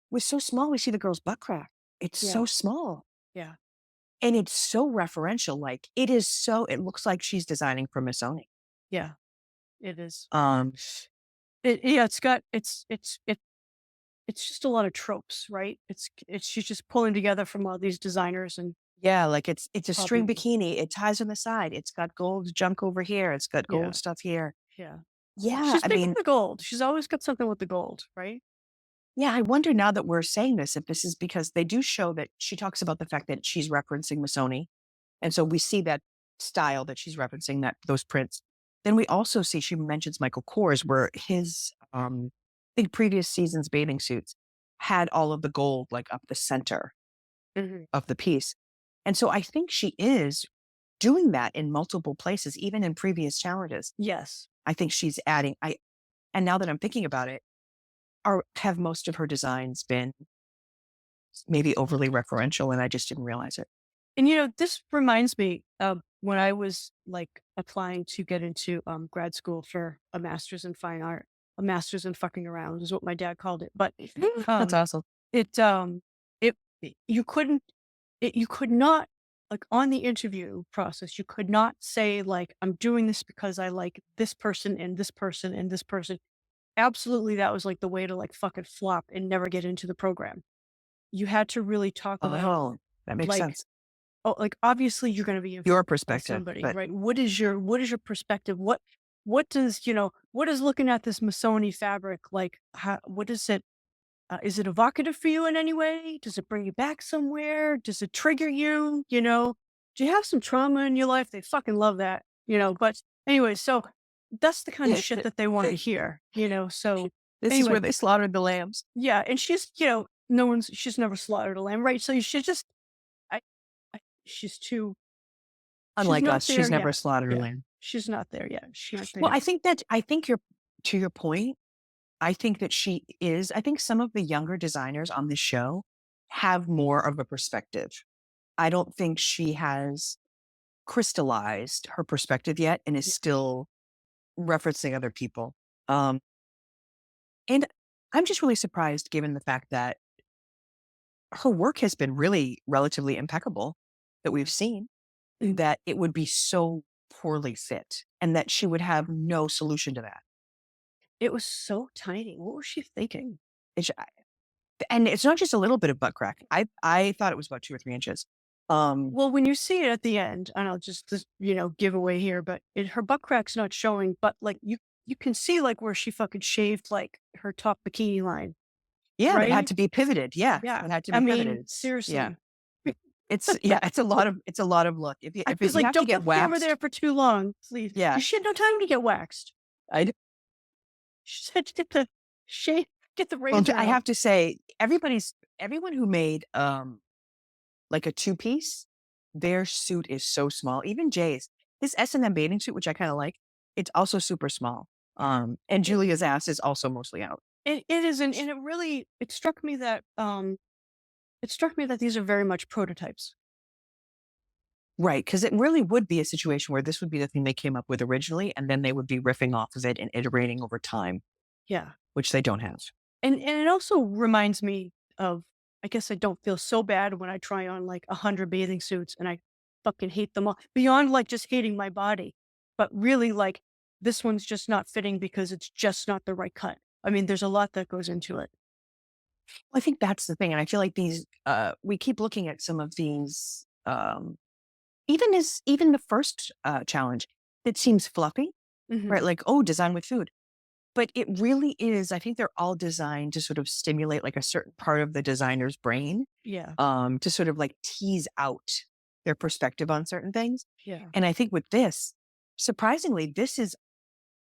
We're so small. We see the girl's butt crack. It's Yeah. so small. Yeah. And it's so referential. Like it is so. It looks like she's designing for Miss Sony. Yeah. It is. Um, Yeah. It's just a lot of tropes, right? She's just pulling together from all these designers and yeah, like it's a string copying. bikini. It ties on the side. It's got gold junk over here. It's got Yeah. gold stuff here. Yeah. Yeah, She's I big with mean, the gold. She's always got something with the gold, right? yeah, I wonder now that we're saying this, if this is because they do show that she talks about the fact that she's referencing Missoni. And so we see that style that she's referencing, that those prints. Then we also see she mentions Michael Kors, where his I think previous season's bathing suits had all of the gold like up the center Mhm. of the piece. And so I think she is doing that in multiple places, even in previous challenges. Yes. I think she's adding and now that I'm thinking about it, have most of her designs been maybe overly referential and I just didn't realize it? And this reminds me of when I was like applying to get into grad school for a master's in fine art, a master's in fucking around is what my dad called it. But That's um awesome. it you couldn't you could not, like, on the interview process, you could not say, like, "I'm doing this because I like this person and this person and this person." Absolutely, that was, like, the way to, like, fucking flop and never get into the program. You had to really talk about, Oh, that makes like, sense. oh, like, obviously, you're gonna be Your influenced by perspective, somebody, but right? What is your perspective? What does, what is looking at this Missoni fabric, like, how what is it evocative for you in any way? Does it bring you back somewhere? Does it trigger you? Do you have some trauma in your life? They fucking love that, but anyway, so that's the kind of shit that they want to hear, so this is where anyway, they slaughtered the lambs. yeah, and she's never slaughtered a lamb, right? So you should just, I, she's too, she's Unlike not us, there she's never yet. slaughtered a Yeah, lamb. she's not there yet. She's not there Well, yet. I think you're to your point. I think that she is. I think some of the younger designers on this show have more of a perspective. I don't think she has crystallized her perspective yet and is Yeah. still referencing other people. Um, and I'm just really surprised given the fact that her work has been really relatively impeccable that we've seen, Mm. that it would be so poorly fit and that she would have no solution to that. It was so tiny. What was she thinking? It's, and it's not just a little bit of butt crack. I thought it was about 2 or 3 inches. Um, Well, when you see it at the end, and I'll just give away here, but her butt crack's not showing, but like you can see like where she fucking shaved like her top bikini line, yeah, that had right? to be pivoted. Yeah, Yeah. that had to I be mean, pivoted. Yeah, seriously. it's a lot of look. I If was you like, have to don't get put the camera waxed, there for too long, please. yeah, She had no time to get waxed. I She said to get the shave, get the well, razor I out. have to say everyone who made like a two piece, their suit is so small. Even Jay's his S&M bathing suit, which I kind of like, it's also super small. And It, Julia's ass is also mostly out. it is, and it really, it struck me that these are very much prototypes. Right, because it really would be a situation where this would be the thing they came up with originally, and then they would be riffing off of it and iterating over time, Yeah. which they don't have. And it also reminds me of, I guess I don't feel so bad when I try on like 100 bathing suits and I fucking hate them all beyond like just hating my body. But really like this one's just not fitting because it's just not the right cut. I mean, there's a lot that goes into it. I think that's the thing, and I feel like these we keep looking at some of these even the first challenge that seems fluffy, right? Hmm. Like, oh, design with food. But it really is, I think they're all designed to sort of stimulate like a certain part of the designer's brain, Yeah. to sort of like tease out their perspective on certain things. Yeah. And I think with this, surprisingly, this is,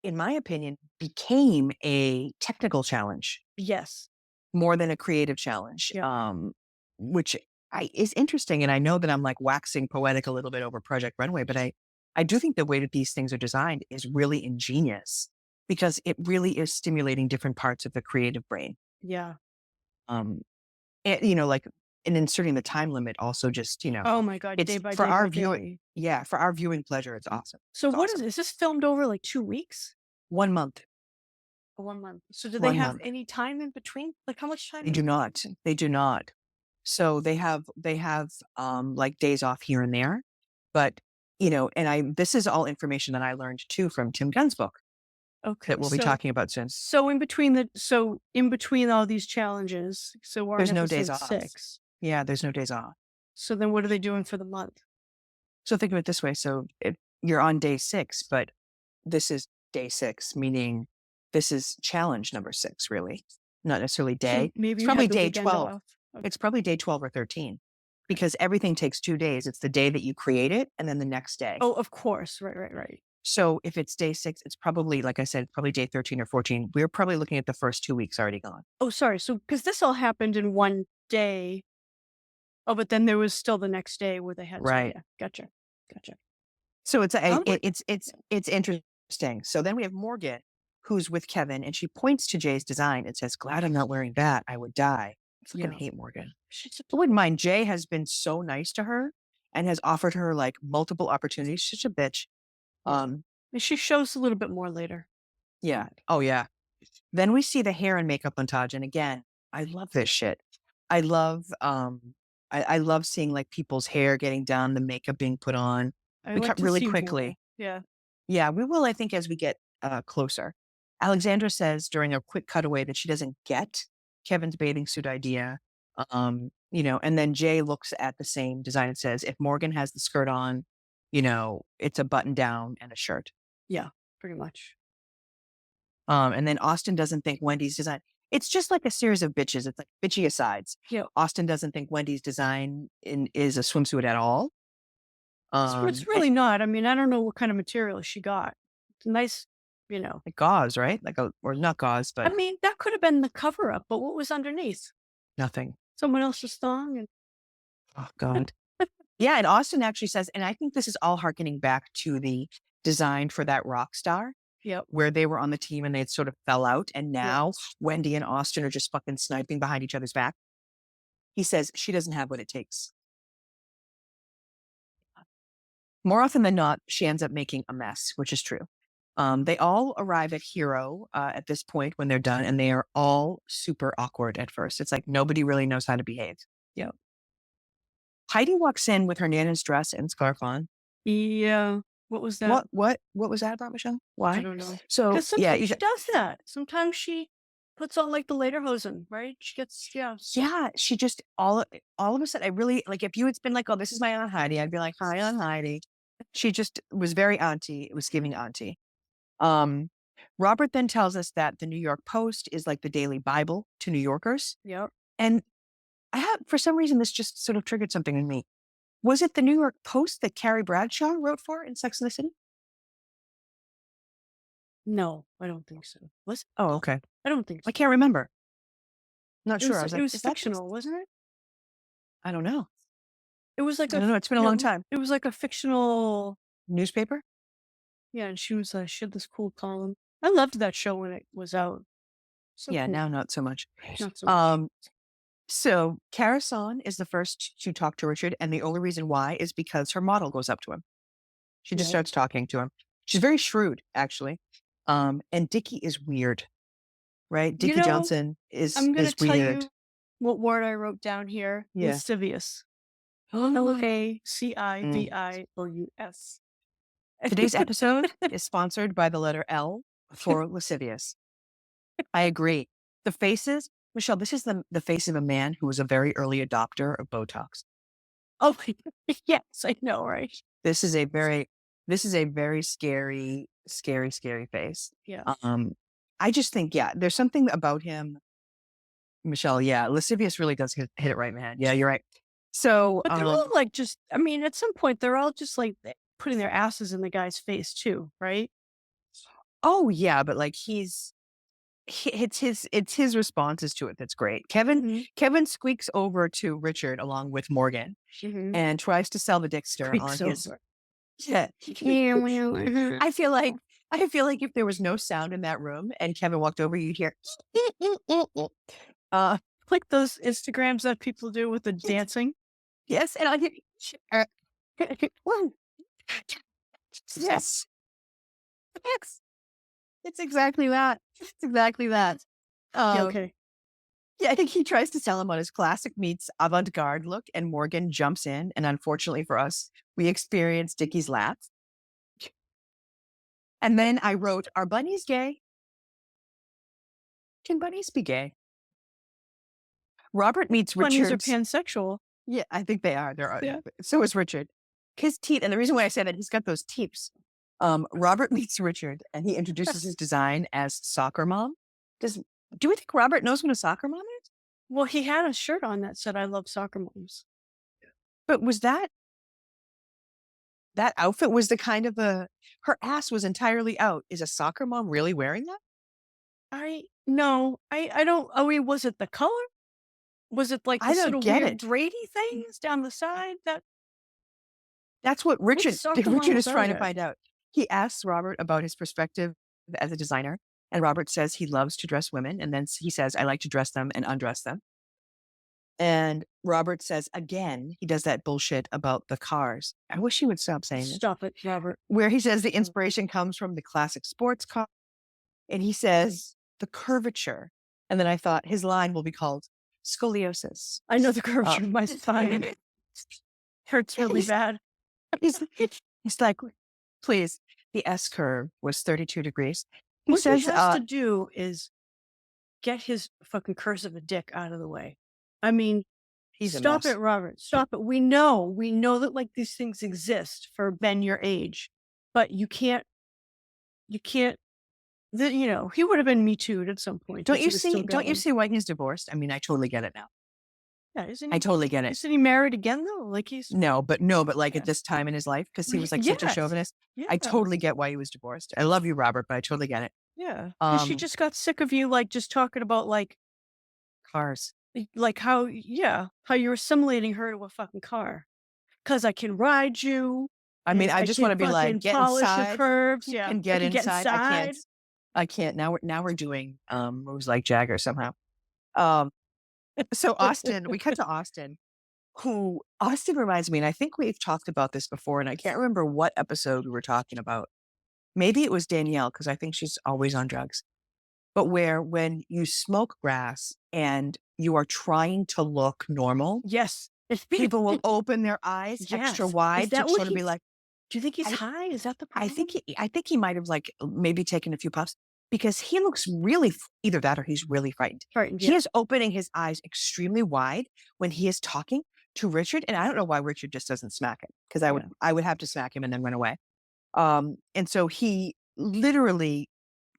in my opinion, became a technical challenge Yes. more than a creative challenge, Yeah. which is interesting. And I know that I'm like waxing poetic a little bit over Project Runway, but I do think the way that these things are designed is really ingenious because it really is stimulating different parts of the creative brain. Yeah. Um, and, like, and inserting the time limit also just, Oh my God. it's Day by for day by our viewing. day. Yeah, for our viewing pleasure, it's awesome. So It's what awesome. is this filmed over like 2 weeks? 1 month, Or 1 month? So do they 1 have month. any time in between? Like how much time They in do between? not. They do not. So they have like days off here and there, but and this is all information that I learned too from Tim Gunn's book that Okay. we'll be talking about soon. So in between all these challenges, so we're on There's no days episode off. 6. Yeah, there's no days off. So then what are they doing for the month? So think of it this way. So you're on day 6, but this is day 6, meaning this is challenge number 6, really, not necessarily So day. maybe It's you probably had the day weekend 12. off. Okay. It's probably day 12 or 13 because everything takes 2 days. It's the day that you create it and then the next day. Oh, of course. Right, right, right. So if it's day 6, it's probably, like I said, it's probably day 13 or 14. We're probably looking at the first 2 weeks already gone. Oh, sorry. So because this all happened in one day. Oh, but then there was still the next day where they had to, Right. yeah, gotcha. Gotcha. So I'm like, it's interesting. So then we have Morgan, who's with Kevin, and she points to Jay's design and says, "Glad I'm not wearing that. I would die." I fucking yeah. hate Morgan. She's I wouldn't mind. Jay has been so nice to her and has offered her like multiple opportunities. She's such a bitch. yeah. Um, And she shows a little bit more later. yeah. Oh yeah. Then we see the hair and makeup montage, and again, I love this shit. I love I love seeing like people's hair getting done, the makeup being put on. I We like cut to really see more. quickly. Yeah. Yeah, we will, I think, as we get closer. Alexandra says during a quick cutaway that she doesn't get Kevin's bathing suit idea. And then Jay looks at the same design and says, if Morgan has the skirt on, it's a button down and a shirt. Yeah, pretty much. And then Austin doesn't think Wendy's design. It's just like a series of bitches. It's like bitchy asides. Yeah. Austin doesn't think Wendy's design is a swimsuit at all. It's really not. I mean, I don't know what kind of material she got. It's nice, like gauze, right? Or not gauze, I but mean, that could have been the cover up, but what was underneath? nothing. Someone else's thong and Oh God. Yeah, and Austin actually says, and I think this is all harkening back to the design for that rock star, yep. where they were on the team and they had sort of fell out, and Yep. now Wendy and Austin are just fucking sniping behind each other's back. He says she doesn't have what it takes. More often than not, she ends up making a mess, which is true. They all arrive at Hero at this point when they're done, and they are all super awkward at first. It's like nobody really knows how to behave. Yep. Heidi walks in with her Nana's dress and scarf on. Yeah. What was that? What was that about, Michelle? Why? I don't know. So Because yeah, sometimes she does that. Sometimes she puts on like the lederhosen, right? She gets yeah, she just all of a sudden, I really like if you had been like, oh, this is my Aunt Heidi, I'd be like, hi, Aunt Heidi. She just was very auntie. It was giving auntie. Robert then tells us that the New York Post is like the daily Bible to New Yorkers. Yep. And for some reason, this just sort of triggered something in me. Was it the New York Post that Carrie Bradshaw wrote for in Sex and the City? No, I don't think so. Was it? Oh, okay. I don't think so. I can't remember. Not It sure. was, I was it like, was is that fictional, wasn't it? I don't know. It was like I don't know. It's been a long time. It was like a fictional. Newspaper? Yeah, and she had this cool column. I loved that show when it was out. So Yeah, cool. now not so much. Not so much. So Karasan is the first to talk to Richard, and the only reason why is because her model goes up to him. She just starts talking to him. She's very shrewd, actually. And Dickie is weird, right? Dickie Johnson is I'm gonna tell weird. you what word I wrote down here. Yeah. Lascivious. Lacivious. Today's episode is sponsored by the letter L for lascivious. I agree. The faces, Michelle, this is the face of a man who was a very early adopter of Botox. Oh my God. Yes, I know, right? This is a very scary, scary, scary face. Yeah. I just think, yeah, there's something about him, Michelle. Yeah, lascivious really does hit it right, man. Yeah, you're right. So, But they're all like I mean, at some point, they're all just like putting their asses in the guy's face too, right? oh yeah, but like it's his responses to it that's great. Kevin squeaks over to Richard along with Morgan and tries to sell the Dickster on his. Yeah. I feel like if there was no sound in that room and Kevin walked over, you'd hear Like those Instagrams that people do with the dancing. yes, and I hear yes. Yes. It's exactly that. It's exactly that. Yeah, okay. Yeah, I think he tries to sell him on his classic meets avant-garde look, and Morgan jumps in, and unfortunately for us, we experience Dickie's laugh. And then I wrote, are bunnies gay? Can bunnies be gay? Robert meets Bunnies are Richard. pansexual. Yeah, I think they are. Yeah. So is Richard. His teeth, and the reason why I say that, he's got those teeps. Robert meets Richard, and he introduces his design as soccer mom. Do we think Robert knows what a soccer mom is? Well, he had a shirt on that said, "I love soccer moms." But was that outfit was the kind of her ass was entirely out. Is a soccer mom really wearing that? No, I don't. I mean, was it the color? Was it like I the don't sort of get weird it. Brady things down the side? That's what Richard soccer Richard models is trying are to there? find out. He asks Robert about his perspective as a designer, and Robert says he loves to dress women, and then he says, I like to dress them and undress them. And Robert says again, he does that bullshit about the cars. I wish he would stop saying this. Stop it, Robert. Where he says the inspiration comes from the classic sports car. And he says the curvature. And then I thought his line will be called scoliosis. I know the curvature Uh, of my spine hurts really he's, bad. he's, he's like, please, the S curve was 32 degrees. He What he says, has to do is get his fucking curse of a dick out of the way. I mean, he's a stop it, mess. Robert. Stop it. We know that like these things exist for men your age, but you can't, he would have been Me Too'd at some point if he was still Don't you going. see why he's divorced? I mean, I totally get it now. Yeah, isn't I he? totally get it. Isn't he married again though? Like he's No, but like yeah. at this time in his life, because he was like such a Yes. chauvinist. Yeah. I totally get why he was divorced. I love you, Robert, but I totally get it. Yeah. Because she just got sick of you like just talking about Cars. like how you're assimilating her to a fucking car. Cause I can ride you. I mean, And I I just can want to be like, fucking get polish your inside curves. Yeah. and I get can get inside. inside. I can't. Now we're doing moves like Jagger somehow. Um, so Austin, we cut to Austin, who Austin reminds me, and I think we've talked about this before, and I can't remember what episode we were talking about. Maybe it was Danielle, because I think she's always on drugs. But where when you smoke grass and you are trying to look normal, Yes. people will open their eyes extra Yes. Is wide to that what sort of be he's like, do you think he's I, high? Is that the I problem? think he might have like maybe taken a few puffs because he looks really either that or he's really frightened. Frightened, He yeah. is opening his eyes extremely wide when he is talking to Richard, and I don't know why Richard just doesn't smack him because I would have to smack him and then run away. And so he literally,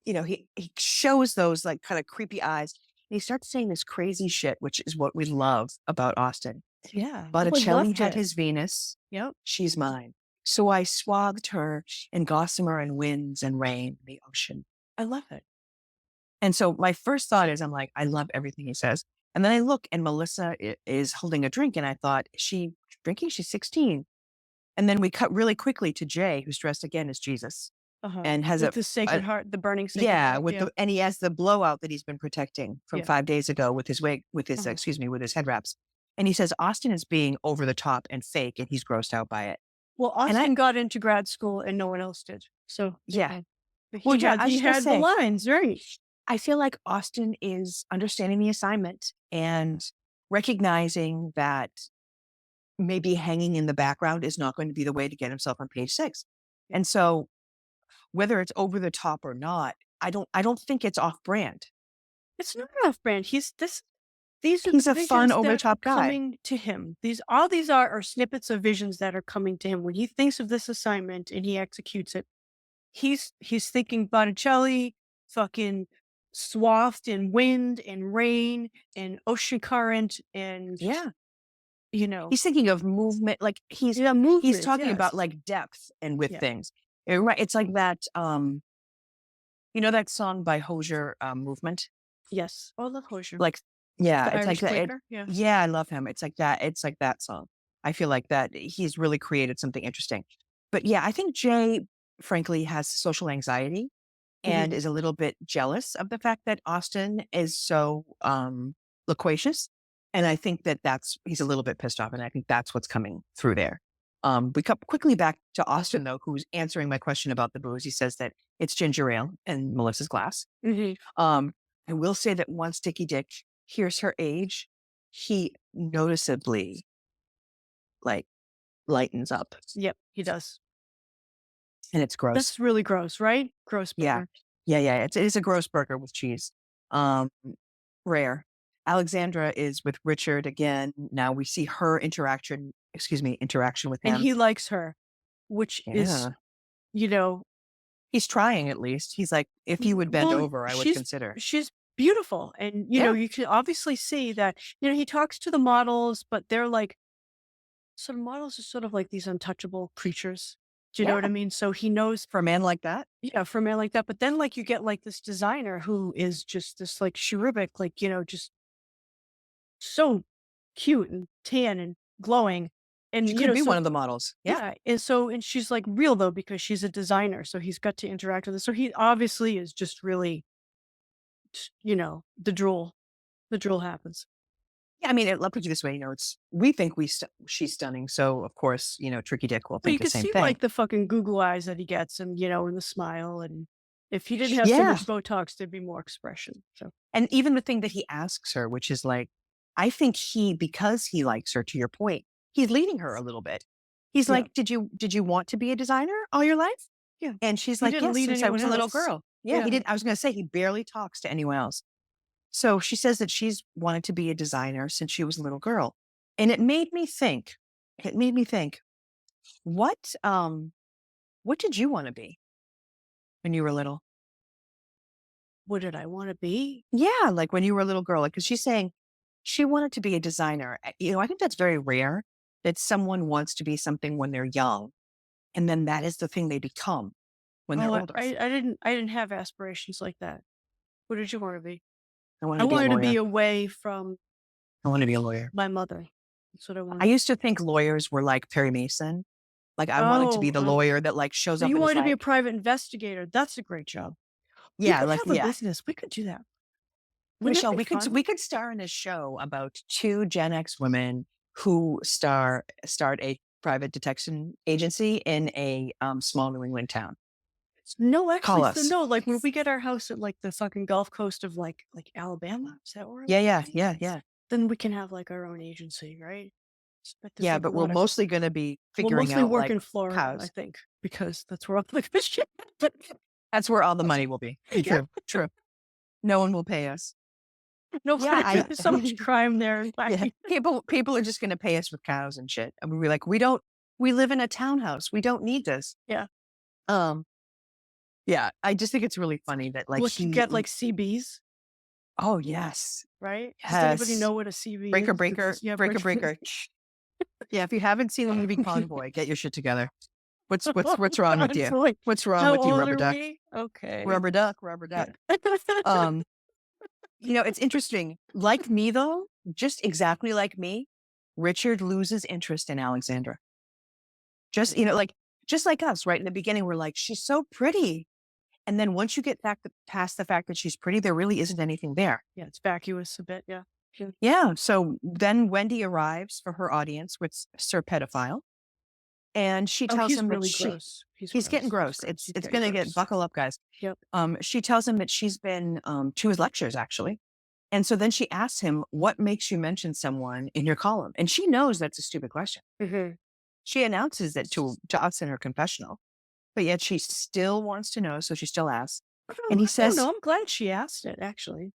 he shows those like kind of creepy eyes. And he starts saying this crazy shit, which is what we love about Austin. Yeah. I Botticelli loved had it. his Venus. Yep. She's mine. So I swathed her in gossamer and winds and rain, the ocean. I love it. And so my first thought is, I'm like, I love everything he says. And then I look and Melissa is holding a drink. And I thought, is she drinking? She's 16. And then we cut really quickly to Jay, who's dressed again as Jesus and has With the Sacred a Heart, the burning Sacred Heart. and he has the blowout that he's been protecting from Yeah. 5 days ago with his wig, with his, with his head wraps. And he says Austin is being over the top and fake, and he's grossed out by it. Well, Austin got into grad school and no one else did. So Yeah. He Yeah, I was he gonna had the say, lines, right? I feel like Austin is understanding the assignment and recognizing that maybe hanging in the background is not going to be the way to get himself on page 6. And so whether it's over the top or not, I don't think it's off brand. It's not off brand. These are He's the a fun visions over the that are top guy. coming to him. All these are snippets of visions that are coming to him when he thinks of this assignment and he executes it. He's thinking Botticelli, fucking swathed in wind and rain and ocean current and Yeah. he's He's thinking of movement, like he's movement. talking about Yes. like depth and with Yeah. things. Right. It's like that that song by Hosier, Movement. Yes. Oh, I love Hosier. Like, yeah, The it's Irish like that. Quaker? Yeah. Yeah, I love him. It's like that. It's like that song. I feel like that he's really created something interesting. But yeah, I think Jay, frankly, has social anxiety and is a little bit jealous of the fact that Austin is so loquacious. And I think that he's a little bit pissed off. And I think that's what's coming through there. We come quickly back to Austin, though, who's answering my question about the booze. He says that it's ginger ale in Melissa's glass. I will say that once Dickie Dick hears her age, he noticeably like lightens up. Yep, he does. And it's gross. That's really gross, right? Gross burger. Yeah. It is a gross burger with cheese. Rare. Alexandra is with Richard again. Now we see her interaction with him. And he likes her, which is, he's trying at least. He's like, if you would bend over, I would consider. She's beautiful. And, you can obviously see that, he talks to the models, but they're like, so the models are sort of like these untouchable creatures. Do you know what I mean? So he knows. For a man like that? Yeah, for a man like that. But then like you get like this designer who is just this like cherubic, like, just so cute and tan and glowing. And She could be one of the models. Yeah. And she's like real though, because she's a designer. So he's got to interact with her. So he obviously is just really, the drool happens. Yeah, I mean, let me put you this way, we think she's stunning. So of course, Tricky Dick will think the same thing. You can see like the fucking Google eyes that he gets and, and the smile. And if he didn't have so much Botox, there'd be more expression. So, and even the thing that he asks her, which is like, I think because he likes her, to your point, he's leading her a little bit. He's Yeah. like, did you want to be a designer all your life? Yeah. And she's He like, didn't yes, lead since I anyone was a little else. girl. Yeah, he Yeah. did. I was going to say he barely talks to anyone else. So she says that she's wanted to be a designer since she was a little girl. And it made me think, what what did you want to be when you were little? What did I want to be? Yeah, like when you were a little girl, like because she's saying she wanted to be a designer. I think that's very rare that someone wants to be something when they're young, and then that is the thing they become when they're Oh, older. I didn't have aspirations like that. What did you want to be? I wanted I to be a wanted to be lawyer. away from I want to be a lawyer. my mother. That's what I I wanted. used to think lawyers were like Perry Mason. Like I wanted to be Oh, the lawyer that like shows so up you and is wanted to be a like, private investigator. That's a great job. You yeah, could like have a yeah. business. We could do that. Wouldn't that Michelle, be fun? we could star in a show about two Gen X women who start a private detection agency in a small New England town. No, Call actually, so us. no, like when we get our house at like the fucking Gulf Coast of like Alabama, is that where? Yeah. Then we can have like our own agency, right? But there's Yeah, like a but we're lot of mostly going to be we'll figuring mostly out work like in Florida, I cows. think, because that's where all the fish shit. That's where all the money will be. Yeah. True. No one will pay us. No, Yeah, but there's so much crime there. yeah. People are just going to pay us with cows and shit. And we're like, we live in a townhouse. We don't need this. Yeah. Um, yeah, I just think it's really funny that like Well, you get like CBs, oh yes, right? Does anybody yes, know what a CB breaker, is? breaker, Yeah, breaker, breaker. Yeah, if you haven't seen the movie Convoy, get your shit together. What's wrong with you? Boy, What's wrong how with you, old rubber are duck? we? Okay. Rubber duck, rubber duck. Um, it's interesting. Like me though, just exactly like me, Richard loses interest in Alexandra. Just just like us, right in the beginning, we're like, she's so pretty, and then once you get past the fact that she's pretty, there really isn't anything there. Yeah, it's vacuous a bit. Yeah. Yeah. Yeah. So then Wendy arrives for her audience with Sir Pedophile, and she Oh, tells he's him that really gross. he's getting gross. He's It's getting gonna get gross. buckle up, guys. Yep. She tells him that she's been to his lectures actually. And so then she asks him, what makes you mention someone in your column? And she knows that's a stupid question. Mm-hmm. She announces it to us in her confessional, but yet she still wants to know. So she still asks. And he I don't says, know. I'm glad she asked it, actually.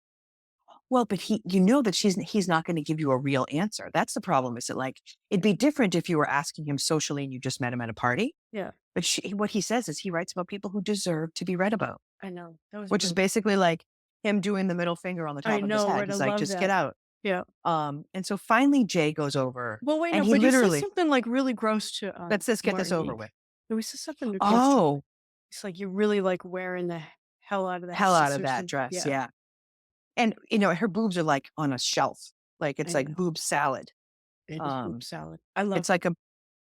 well, but you know that he's not going to give you a real answer. That's the problem. Is it like, it'd be different if you were asking him socially and you just met him at a party. Yeah, But what he says is he writes about people who deserve to be read about, I know. That was which is brilliant. basically like him doing the middle finger on the top I of his know, head. right? I He's like, love just that. get out. Yeah. And so finally Jay goes over Well, wait, and no, he but you said literally, something like really gross to let's just get this over Martinique. with. No, we said something. Oh, It's like you're really like wearing the hell out of that. hell out of or that something. dress. Yeah. And, her boobs are like on a shelf. Like it's I like know. boob salad. It is Um, boob salad. I love.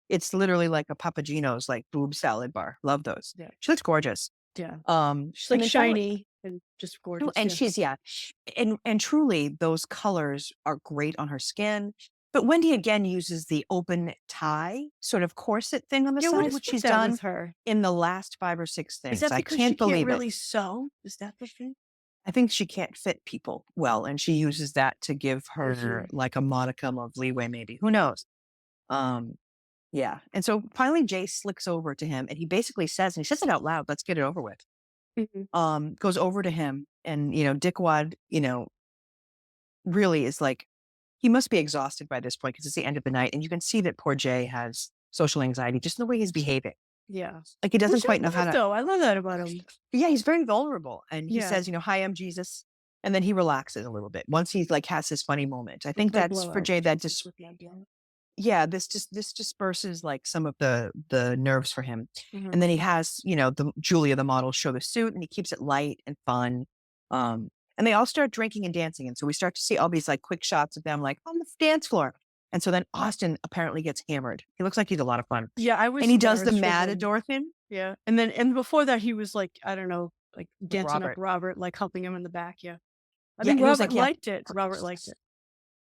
it's literally like a Papagino's like boob salad bar. Love those. Yeah. She looks gorgeous. Yeah. She's And like then finally- shiny and just gorgeous. and yeah. she's and truly those colors are great on her skin. But Wendy again uses the open tie sort of corset thing on the What side, is which with she's that done with her? in the last 5 or 6 things. Is that I because can't she believe can't it. really sew? Is that the thing? I think she can't fit people well, and she uses that to give her like a modicum of leeway, maybe. Who knows? Yeah. And so finally Jay slicks over to him and he basically says, and he says it out loud, let's get it over with. Mhm. Goes over to him and, Dickwad, really is like, he must be exhausted by this point because it's the end of the night. And you can see that poor Jay has social anxiety just in the way he's behaving. Yeah. Like he doesn't Which I quite know how love, to. though. I love that about him. Yeah, he's very vulnerable. And he Yeah. says, hi, I'm Jesus. And then he relaxes a little bit once he like has his funny moment. I think Like that's for blowout Jay that Jesus just, with my blowout. yeah, this disperses like some of the nerves for him. Mhm. And then he has, the Julia, the model, show the suit and he keeps it light and fun. And they all start drinking and dancing. And so we start to see all these like quick shots of them like on the dance floor. And so then Austin apparently gets hammered. He looks like he's a lot of fun. Yeah, I was. And he does the embarrassed for him. matador thing. Yeah, and before that, he was like, I don't know, like dancing Robert. up Robert, like helping him in the back. Yeah, I Yeah, think he was Robert like, yeah. liked it. Robert liked it.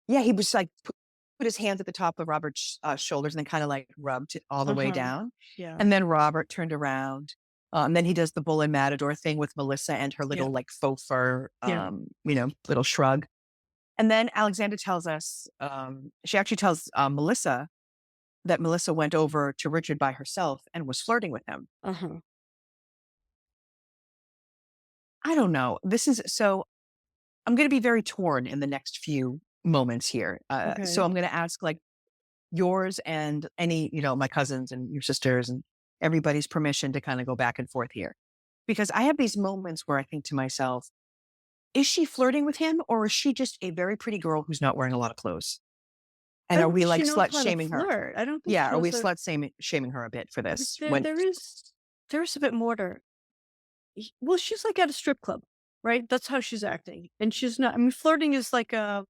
Yeah, he was like put his hands at the top of Robert's shoulders and then kind of like rubbed it all the way down. Yeah, And then Robert turned around. And then he does the bull and matador thing with Melissa and her little like faux fur, little shrug. And then Alexandra tells us, she actually tells Melissa that Melissa went over to Richard by herself and was flirting with him. Uh-huh. I don't know. This is so I'm going to be very torn in the next few moments here. So Okay. I'm going to ask like yours and any, my cousins and your sisters and everybody's permission to kind of go back and forth here. Because I have these moments where I think to myself, is she flirting with him or is she just a very pretty girl who's not wearing a lot of clothes? I And are don't we think she like knows slut how to shaming her? flirt. I don't think Yeah, she are knows we how. shaming her a bit for But this? there When there is a bit more to. Well, she's like at a strip club, right? That's how she's acting, and she's not. I mean, flirting is like a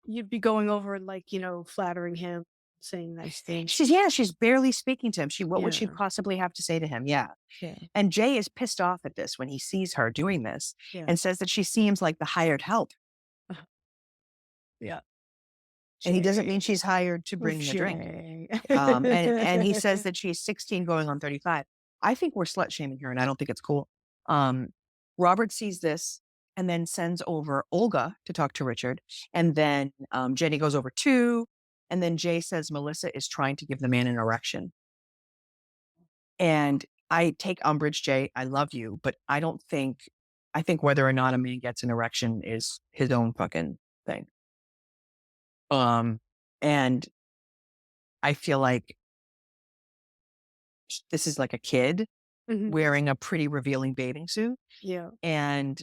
you'd be going over and like flattering him, saying nice things. she's barely speaking to him. What would she Yeah, possibly have to say to him? Yeah. yeah, And Jay is pissed off at this when he sees her doing this yeah, and says that she seems like the hired help. uh, yeah. And he doesn't Jay, mean she's hired to oh bring the drink. Jay. And he says that she's 16 going on 35. I think we're slut shaming her, and I don't think it's cool. Um, Robert sees this and then sends over Olga to talk to Richard. And then Jenny goes over too. And then Jay says Melissa is trying to give the man an erection. And I take umbrage, Jay. I love you, but I think whether or not a man gets an erection is his own fucking thing. And I feel like this is like a kid Mhm. wearing a pretty revealing bathing suit. Yeah. And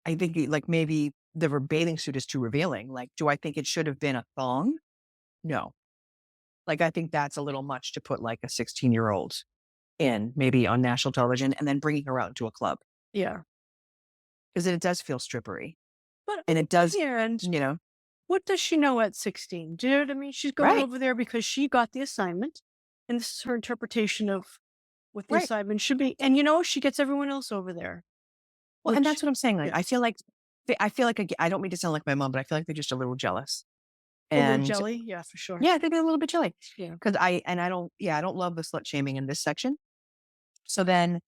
I think like maybe the bathing suit is too revealing. Like, do I think it should have been a thong? No. Like, I think that's a little much to put like a 16-year-old in, maybe on national television, and then bringing her out into a club Yeah. because it does feel strippery. But on And it the does, other hand, you know, what does she know at 16? Do you know what I mean? She's going right, over there because she got the assignment, and this is her interpretation of what the right. assignment should be. And she gets everyone else over there, Well, and which that's what I'm saying. Like, yeah, I feel like I don't mean to sound like my mom, but I feel like they're just a little jealous. a little And jelly, yeah, for sure. yeah, they'd be a little bit chilly Yeah. because I don't love the slut shaming in this section. So then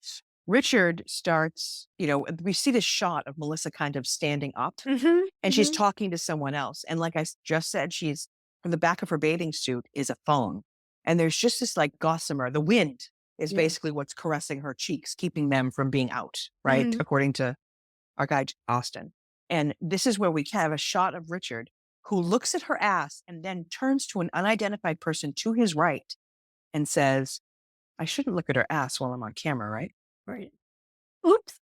Richard starts, we see this shot of Melissa kind of standing up Mhm, and she's mhm. talking to someone else. And like just said, she's from the back of her bathing suit is a phone. And there's just this like gossamer. The wind is Yeah. basically what's caressing her cheeks, keeping them from being out, right? Mhm. According to our guy, Austin. And this is where we have a shot of Richard who looks at her ass and then turns to an unidentified person to his right and says, I shouldn't look at her ass while I'm on camera, right? Right. Oops.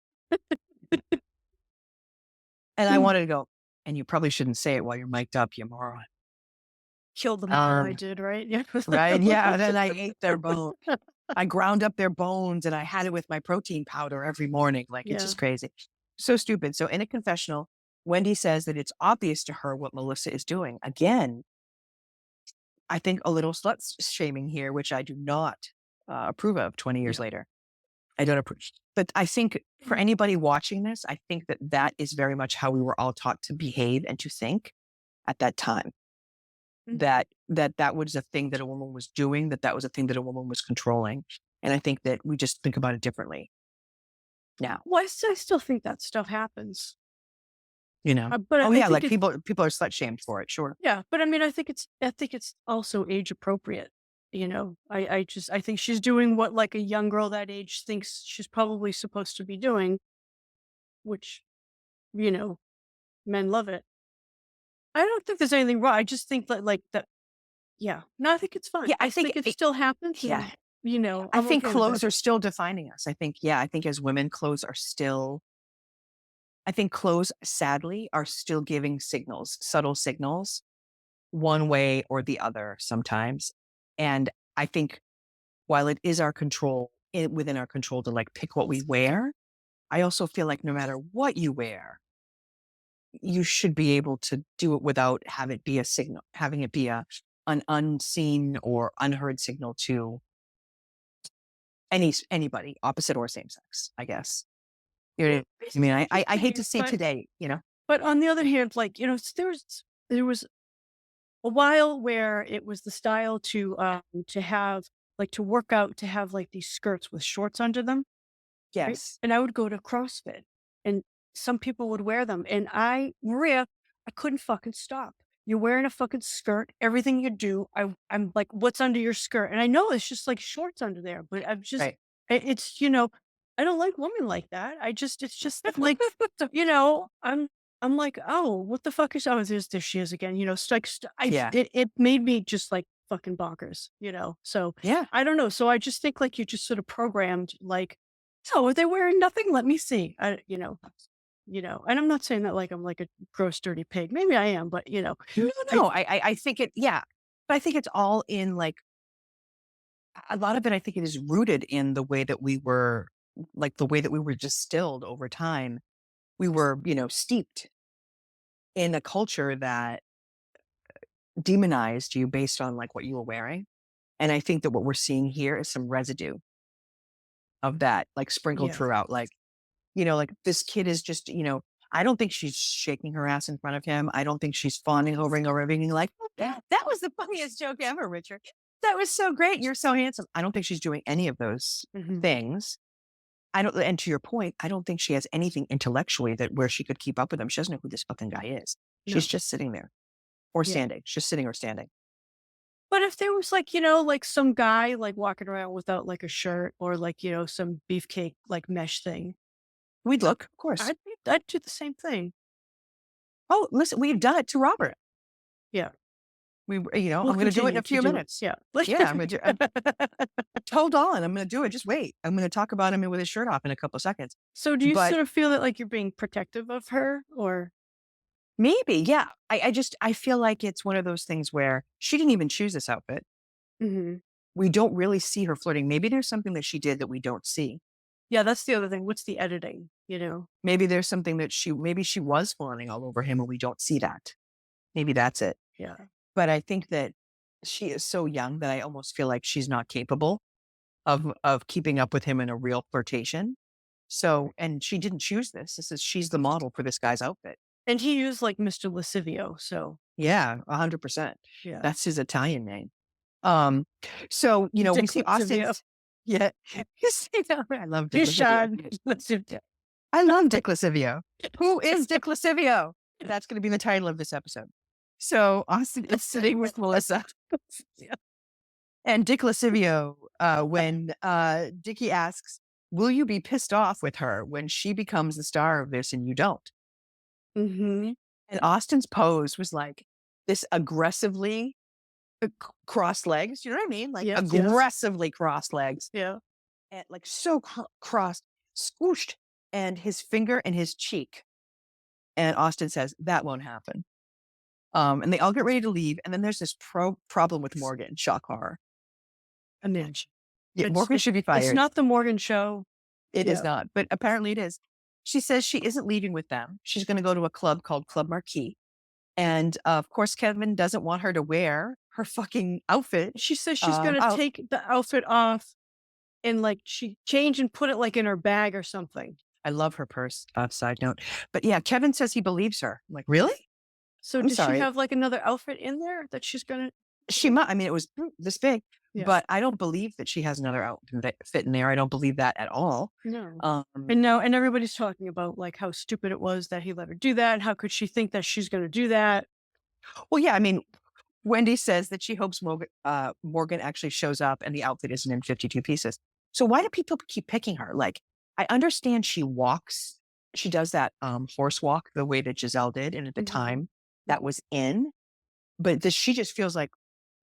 And I Mm. wanted to go, and you probably shouldn't say it while you're mic'd up, you moron. Killed them all, I Um, did, right? Yeah. right? Yeah. And then I ate their bone. I ground up their bones and I had it with my protein powder every morning. Like it's Yeah. just crazy. So stupid. So in a confessional, Wendy says that it's obvious to her what Melissa is doing. Again, I think a little slut shaming here, which I do not approve of 20 years Yeah. later. I don't approve. But I think for Mm. anybody watching this, I think that that is very much how we were all taught to behave and to think at that time. Mm. That was a thing that a woman was doing, that was a thing that a woman was controlling. And I think that we just think about it differently now, Well, I still think that stuff happens. you know? But Oh I yeah, think like it's people are slut shamed for it, sure. yeah, but I mean, I think it's also age appropriate. I think she's doing what like a young girl that age thinks she's probably supposed to be doing, which you know, men love it. I don't think there's anything wrong. I just think that like that. Yeah, no, I think it's fine. Yeah, I think it still happens, yeah, and I I'm think okay with it. clothes are still defining us. I think as women, clothes are still, I think clothes, sadly, are still giving signals, subtle signals, one way or the other sometimes. And I think while it is within our control to like pick what we wear, I also feel like no matter what you wear, you should be able to do it without having it be an unseen or unheard signal to anybody, opposite or same sex, I guess. You know Well, what I it's mean? I hate to interesting, see today, but on the other hand, like there was a while where it was the style to have like to work out to have like these skirts with shorts under them, right? yes. And I would go to CrossFit and some people would wear them. And Maria, I couldn't fucking stop. You're wearing a fucking skirt. Everything you do, I'm like, what's under your skirt? And I know it's just like shorts under there, but I'm just, Right. it's, you know, I don't like women like that. It's just like, you know, I'm like, oh, what the fuck is, oh, there she is again. You know, it's like, Yeah. it made me just like fucking bonkers, you know? So Yeah. I don't know. So I just think like you're just sort of programmed, like, oh, are they wearing nothing? Let me see. You know, and I'm not saying that like I'm like a gross, dirty pig. Maybe I am, but you know, No, I no. I think it. Yeah. But I think it's all in like a lot of it. I think it is rooted in the way that we were, like the way that we were distilled over time. We were, steeped in a culture that demonized you based on like what you were wearing. And I think that what we're seeing here is some residue of that, like sprinkled yeah, throughout. Like, like this kid is just, I don't think she's shaking her ass in front of him. I don't think she's fawning over him or being like, "Oh, that was the funniest joke ever, Richard. That was so great. You're so handsome." I don't think she's doing any of those hmm things. I don't, and to your point, I don't think she has anything intellectually that where she could keep up with him. She doesn't know who this fucking guy is. She's no, just sitting there or yeah. standing. She's just sitting or standing. But if there was like, you know, like some guy like walking around without like a shirt or like, you know, some beefcake like mesh thing, We'd look, of course. I'd do the same thing. Oh, listen, we've done it to Robert. Yeah. I'm We'll going to do it in continue a to few do it. minutes. Yeah. Yeah, I'm going to do. Hold on, I'm going to do it. Just wait. I'm going to talk about him with his shirt off in a couple of seconds. So do you But sort of feel that like you're being protective of her or maybe, yeah. I feel like it's one of those things where she didn't even choose this outfit. Mhm. We don't really see her flirting. Maybe there's something that she did that we don't see. Yeah, that's the other thing. What's the editing, you know? Maybe there's something that maybe she was fawning all over him and we don't see that. Maybe that's it. Yeah. But I think that she is so young that I almost feel like she's not capable of keeping up with him in a real flirtation. So, and she didn't choose this. She's the model for this guy's outfit. And he used like Mr. Lascivio, so Yeah, 100%. yeah. That's his Italian name. Um, so, we Dick see Lascivio. Austin's, yeah, I love Dick You Lascivio. should. Lascivio. I love Dick Lascivio. Who is Dick Lascivio? That's going to be the title of this episode. So Austin is sitting with Melissa Yeah. and Dick Lascivio, when Dickie asks, will you be pissed off with her when she becomes the star of this and you don't? Mhm. And Austin's pose was like this aggressively crossed legs. You know what I mean? Like Yes, yes. aggressively crossed legs Yeah. and like so crossed, squooshed, and his finger in his cheek. And Austin says, that won't happen. And they all get ready to leave. And then there's this problem with Morgan, shock horror. Imagine. Yeah, Morgan should be It's fired. not the Morgan show. It is Yeah. not, but apparently it is. She says she isn't leaving with them. She's going to go to a club called Club Marquis. And of course, Kevin doesn't want her to wear her fucking outfit. She says she's gonna Out. take the outfit off and like she change and put it like in her bag or something. I love her purse. Side note, but yeah, Kevin says he believes her. I'm like, really? So I'm does she sorry. have like another outfit in there that she's gonna She might. I mean, it was this big, Yeah. but I don't believe that she has another outfit in there. I don't believe that at all. No. And now and everybody's talking about like how stupid it was that he let her do that. And how could she think that she's gonna do that? Well, yeah. I mean, Wendy says that she hopes Morgan actually shows up and the outfit isn't in 52 pieces. So why do people keep picking her? Like, I understand she walks, she does that horse walk the way that Giselle did, and at the Mhm. time that was in, but she just feels like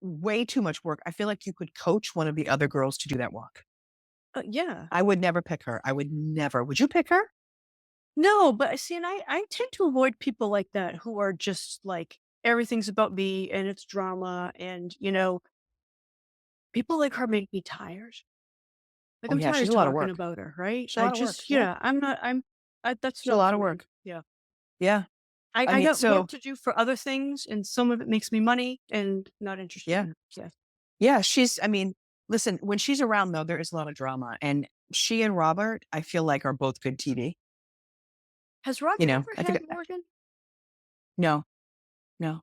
way too much work. I feel like you could coach one of the other girls to do that walk. Yeah. I would never pick her. I would never. Would you pick her? No, but see, and I tend to avoid people like that who are just like everything's about me and it's drama and you know, people like her make me tired. Like Oh I'm yeah, tired she's of a lot of talking work. about her, right? She's a I lot of work. just, Yeah, yeah, that's she's a not lot for of me. work. Yeah. Yeah. I I mean, got so work to do for other things, and some of it makes me money and not interested yeah. in it. Yeah. Yeah, I mean, listen, when she's around though, there is a lot of drama. And she and Robert, I feel like are both good TV. Has Roger ever I think had Morgan? no, no.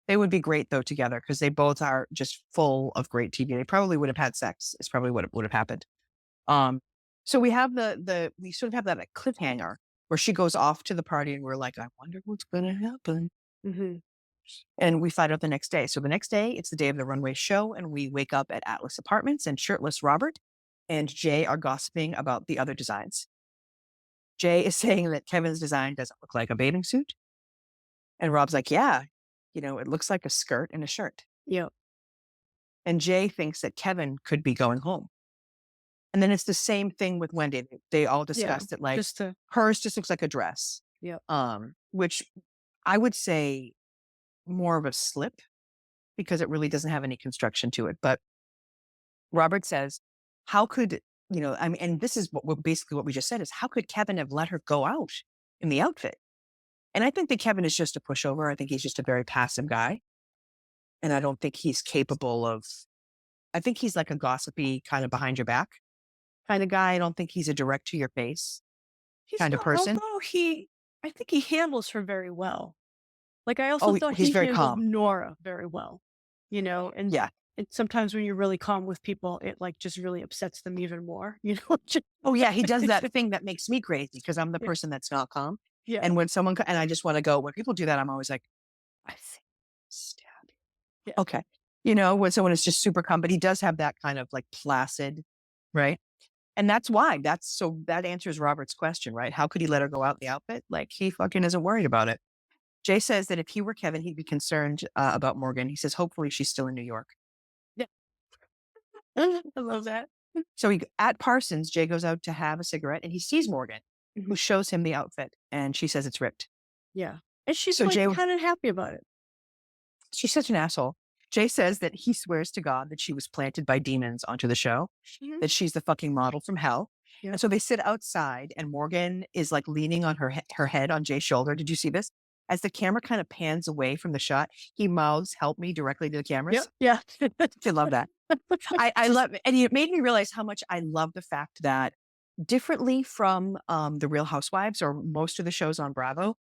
They would be great though together because they both are just full of great TV. They probably would have had sex. It's probably what would have happened. Um, so we have we sort of have that like, cliffhanger where she goes off to the party and we're like, I wonder what's gonna happen. Mhm. And we find out the next day. So the next day, it's the day of the runway show, and we wake up at Atlas Apartments, and shirtless Robert and Jay are gossiping about the other designs. Jay is saying that Kevin's design doesn't look like a bathing suit. And Rob's like, yeah, it looks like a skirt and a shirt. Yep. And Jay thinks that Kevin could be going home. And then it's the same thing with Wendy. They all Yeah. discussed it like Just to hers just looks like a dress, Yep. which I would say more of a slip because it really doesn't have any construction to it. But Robert says, how could, I mean, and this is basically what we just said is how could Kevin have let her go out in the outfit? And I think that Kevin is just a pushover. I think he's just a very passive guy. And I don't think he's capable of, I think he's like a gossipy kind of behind your back kind of guy. I don't think he's a direct to your face He's kind of not, person. although I think he handles her very well. Like, I also Oh, thought he's he very handled calm. Nora very well, and Yeah. sometimes when you're really calm with people, it, like, just really upsets them even more, Just Oh, yeah. He does that thing that makes me crazy because I'm the Yeah. person that's not calm. Yeah. And when and I just want to go, when people do that, I'm always like, I think stab you. Yeah. Okay. When someone is just super calm, but he does have that kind of like placid, right? And that's why that answers Robert's question, right? How could he let her go out in the outfit? Like he fucking isn't worried about it. Jay says that if he were Kevin, he'd be concerned about Morgan. He says, hopefully she's still in New York. Yeah. I love that. So at Parsons, Jay goes out to have a cigarette and he sees Morgan, who Mhm. shows him the outfit. And she says it's ripped. Yeah. And she's, So like, Jay, kinda happy about it. she's such an asshole. Jay says that he swears to God that she was planted by demons onto the show, Mhm. that she's the fucking model from hell. Yeah. And so they sit outside and Morgan is like leaning on her head on Jay's shoulder. Did you see this? As the camera kind of pans away from the shot, he mouths, help me directly to the cameras. Yep. Yeah. I love that. I love it. And it made me realize how much I love the fact that differently from the Real Housewives or most of the shows on Bravo,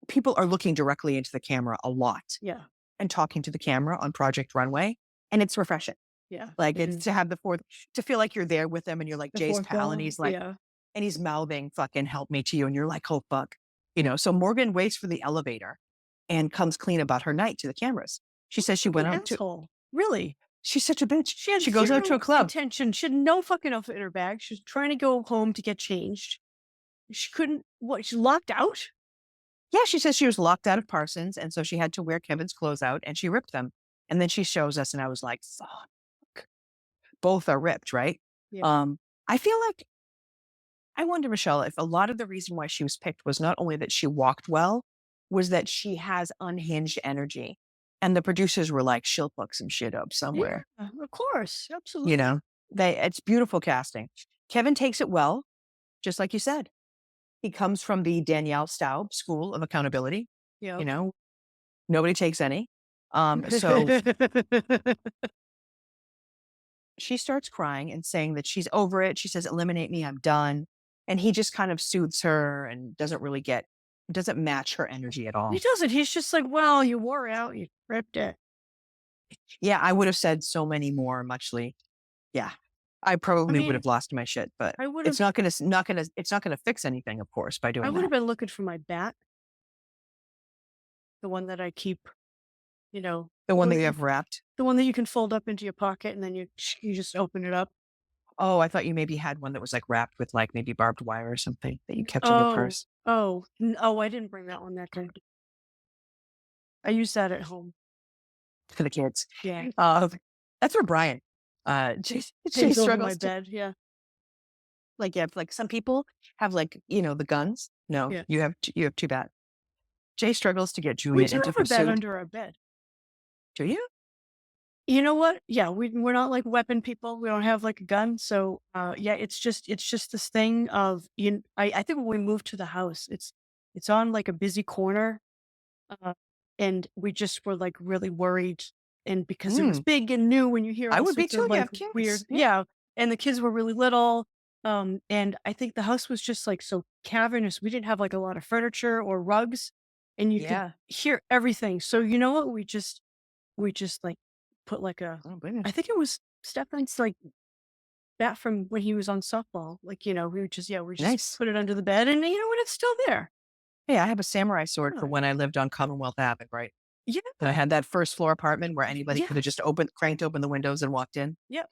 people are looking directly into the camera a lot Yeah. and talking to the camera on Project Runway. And it's refreshing. Yeah. Like It it's is. to have to feel like you're there with them and you're like The Jay's fourth pal and wall. he's like, Yeah. and he's mouthing fucking help me to you. And you're like, oh, fuck. So Morgan waits for the elevator and comes clean about her night to the cameras. She says she went An out to, asshole. Really? she's such a bitch. She had She goes out to zero a club. intention. She had no fucking outfit in her bag. She was trying to go home to get changed. She couldn't. What? She's locked out. Yeah, she says she was locked out of Parsons. And so she had to wear Kevin's clothes out and she ripped them. And then she shows us and I was like, fuck. Both are ripped, right? Yeah. I feel like, I wonder, Michelle, if a lot of the reason why she was picked was not only that she walked well, was that she has unhinged energy. And the producers were like, she'll fuck some shit up somewhere. Yeah. Of course. Absolutely. It's beautiful casting. Kevin takes it well, just like you said. He comes from the Danielle Staub School of Accountability. Yeah. Nobody takes any. So she starts crying and saying that she's over it. She says, eliminate me, I'm done. And he just kind of soothes her and doesn't match her energy at all. He doesn't. He's just like, well, you wore out. You ripped it. Yeah, I would have said so many more, muchly. Yeah. I probably would mean, have lost my shit, but I would it's have. not gonna fix anything, of course, by I doing would have that. been looking for my bat, the one that I keep. The one that you have wrapped. The one that you can fold up into your pocket and then you just open it up. Oh, I thought you maybe had one that was like wrapped with like maybe barbed wire or something that you kept in your purse Oh, I didn't bring that one that time. I used that at home. for the kids. Yeah. That's where Brian, Jay Hangs over struggles my to, bed. Yeah. like, yeah, like some people have like, the guns. No, Yeah. you have too bad. Jay struggles to get We Julia do into have a bed pursuit. under our bed. Do you? You know what? Yeah, we're not like weapon people. We don't have like a gun. So yeah, it's just this thing of I think when we moved to the house, it's on like a busy corner. Uh, and we just were like really worried. And because it was big and new, when you hear I all would be sorts too. of You like have kids. weird, Yeah. yeah. And the kids were really little. And I think the house was just like so cavernous. We didn't have like a lot of furniture or rugs, and you could Yeah. hear everything. So you know what? We just like put like Oh, goodness. I think it was Stefan's like bat from when he was on softball. Like, we just Nice. put it under the bed and you know what? It's still there. Hey, I have a samurai sword for Really? when I lived on Commonwealth Avenue, right? Yeah. And I had that first floor apartment where anybody Yeah. could have just cranked open the windows and walked in. Yep.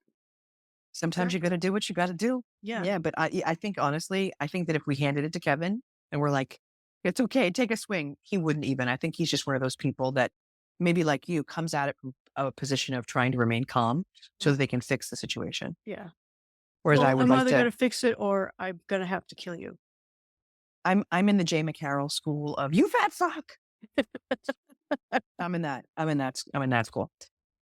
Sometimes you got Exactly. to do what you got to do. Yeah. Yeah, but I think honestly, I think that if we handed it to Kevin and we're like, it's okay, take a swing, he wouldn't even. I think he's just one of those people that maybe like you comes at it from a position of trying to remain calm so Mm. that they can fix the situation. Yeah. Whereas I Well, would I'm like either to. gonna fix it or I'm gonna have to kill you. I'm in the Jay McCarroll school of you fat fuck. I'm in that school.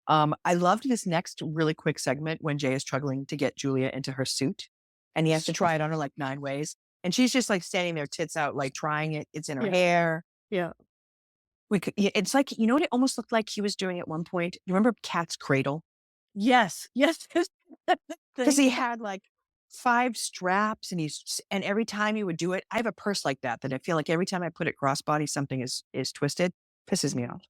I loved this next really quick segment when Jay is struggling to get Julia into her suit and he has to try it on her like 9 ways. And she's just like standing there, tits out, like trying it. It's in her Yeah. hair. Yeah. It's like, you know what it almost looked like he was doing at one point? You remember Cat's Cradle? Yes. Yes. That's the Because thing. he had like 5 straps and every time he would do it, I have a purse like that I feel like every time I put it crossbody, something is twisted, pisses me off.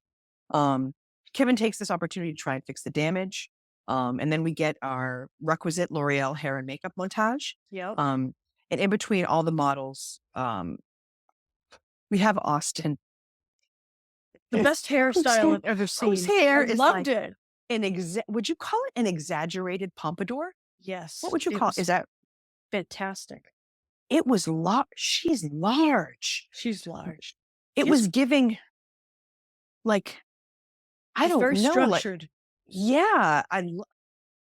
Um, Kevin takes this opportunity to try and fix the damage. And then we get our requisite L'Oreal hair and makeup montage. Yep. Um, and in between all the models, we have Austin, The best whose hairstyle hair, I've ever whose seen. I hair is loved like it. would you call it an exaggerated pompadour? What Yes. would you It call, was is that, fantastic. it was she's large. She's large. It She's was giving like, I It's don't very know, like, structured. yeah,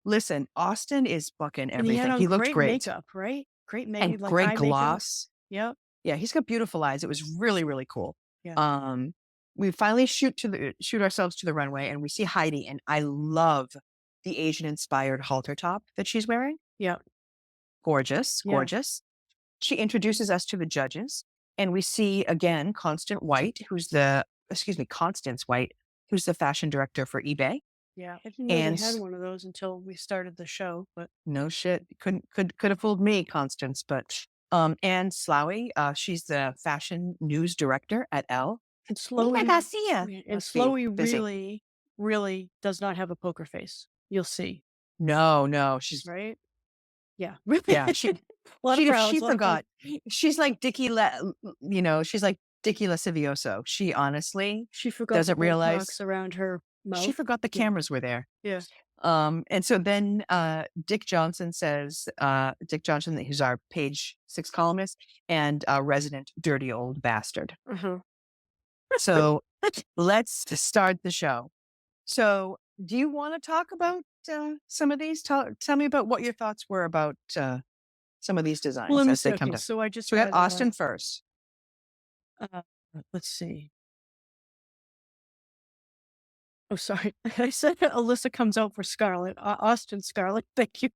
listen, Austin is bucking And he had everything. on He looked great great. makeup, right? Great And like great eye makeup. gloss. Yep. Yeah, he's got beautiful eyes. It was really, really cool. Yeah. Um, we finally shoot ourselves to the runway and we see Heidi, and I love the Asian inspired halter top that she's wearing. Yeah. Gorgeous, Yeah. gorgeous. She introduces us to the judges, and we see again Constance White, who's the fashion director for eBay. Yeah. I didn't know they And had one of those until we started the show, but no shit. Could have fooled me, Constance. But Anne Slowy, she's the fashion news director at Elle. and Nina Slowly Garcia yeah, and must be Slowly busy. really, really does not have a poker face. You'll see, No, she's right? Yeah. yeah, A lot of frowns, she a lot of frowns. forgot. She's like she's like Dickie Lascivioso. She honestly She forgot the doesn't realize Botox around her she mouth. forgot the Yeah. cameras were there. Yeah. And so then Dick Johnson, who's our page 6 columnist and resident dirty old bastard. Uh-huh. So let's start the show. So do you want to talk about some of these? Tell me about what your thoughts were about some of these Well, let designs me as see. they come Okay, down. so I just So we got had Austin first. uh, let's see. Oh, sorry. I said Alyssa comes out for Scarlet. Austin Scarlet. Thank you.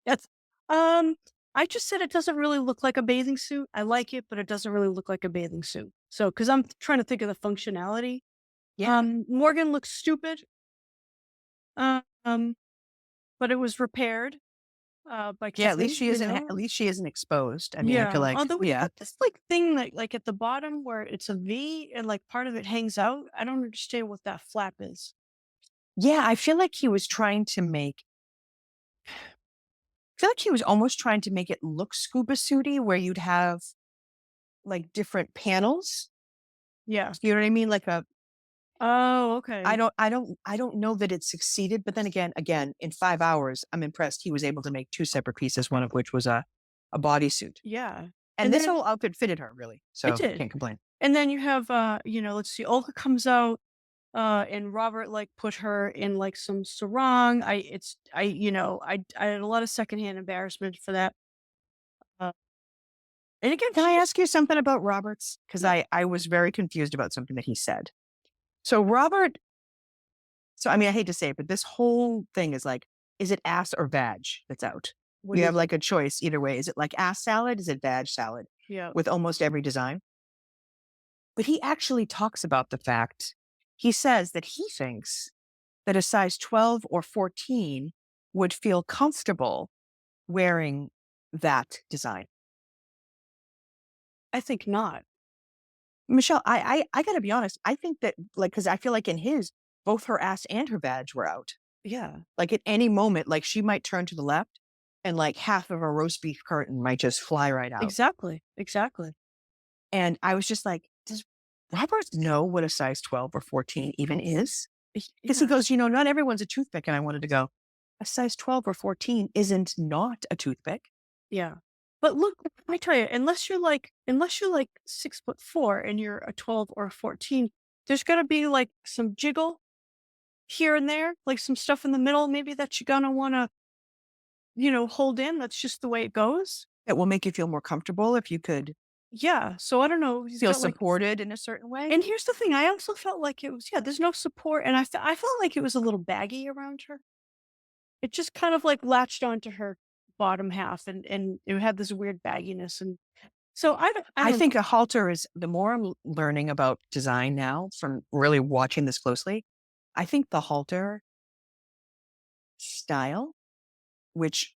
Yes. Um, I just said it doesn't really look like a bathing suit. I like it, but it doesn't really look like a bathing suit. So, because I'm trying to think of the functionality. Yeah. Morgan looks stupid. Um, but it was repaired by Yeah, at least Kevin. she isn't at least she isn't exposed. I mean, I feel Yeah. like Although we yeah. got this like thing that like at the bottom where it's a V and like part of it hangs out. I don't understand what that flap is. Yeah, I feel like he was trying to make I feel like he was almost trying to make it look scuba suity where you'd have like different panels. Yeah. You know what I mean? Like Oh, okay. I don't know that it succeeded, but then again, in 5 hours, I'm impressed he was able to make 2 separate pieces, one of which was a bodysuit. Yeah. And And this then whole outfit fitted her really. it So did. can't complain. And then you have let's see, Olga comes out, and Robert like put her in like some sarong. I had a lot of secondhand embarrassment for that. Uh, and again, Can I she just ask you something about Roberts? Because yeah. I was very confused about something that he said. So Robert, so I mean, I hate to say it, but this whole thing is like, is it ass or vag that's out? What You do have like a choice either way. Is it like ass salad? Is it vag salad? yeah. With almost every design. But he actually talks about the fact, he says that he thinks that a size 12 or 14 would feel comfortable wearing that design. I think not. Michelle, I gotta be honest. I think that like, cause I feel like in his, both her ass and her vag were out. Yeah. Like at any moment, like she might turn to the left and like half of a roast beef curtain might just fly right out. Exactly. Exactly. And I was just like, Robert know what a size 12 or 14 even is? Because he Yeah, goes, not everyone's a toothpick. And I wanted to go, a size 12 or 14 isn't not a toothpick. yeah. But look, let me tell you, unless you're like 6'4" and you're a 12 or a 14, there's gotta be like some jiggle here and there, like some stuff in the middle, maybe that you're gonna wanna, hold in. That's just the way it goes. It will make you feel more comfortable if you could Yeah. So I don't know. He's feel got like, supported in a certain way. and here's the thing. I also felt like it was, yeah, there's no support. And I felt like it was a little baggy around her. It just kind of like latched onto her bottom half and it had this weird bagginess. And so I I don't think know. a halter is the more I'm learning about design now from really watching this closely, I think the halter style, which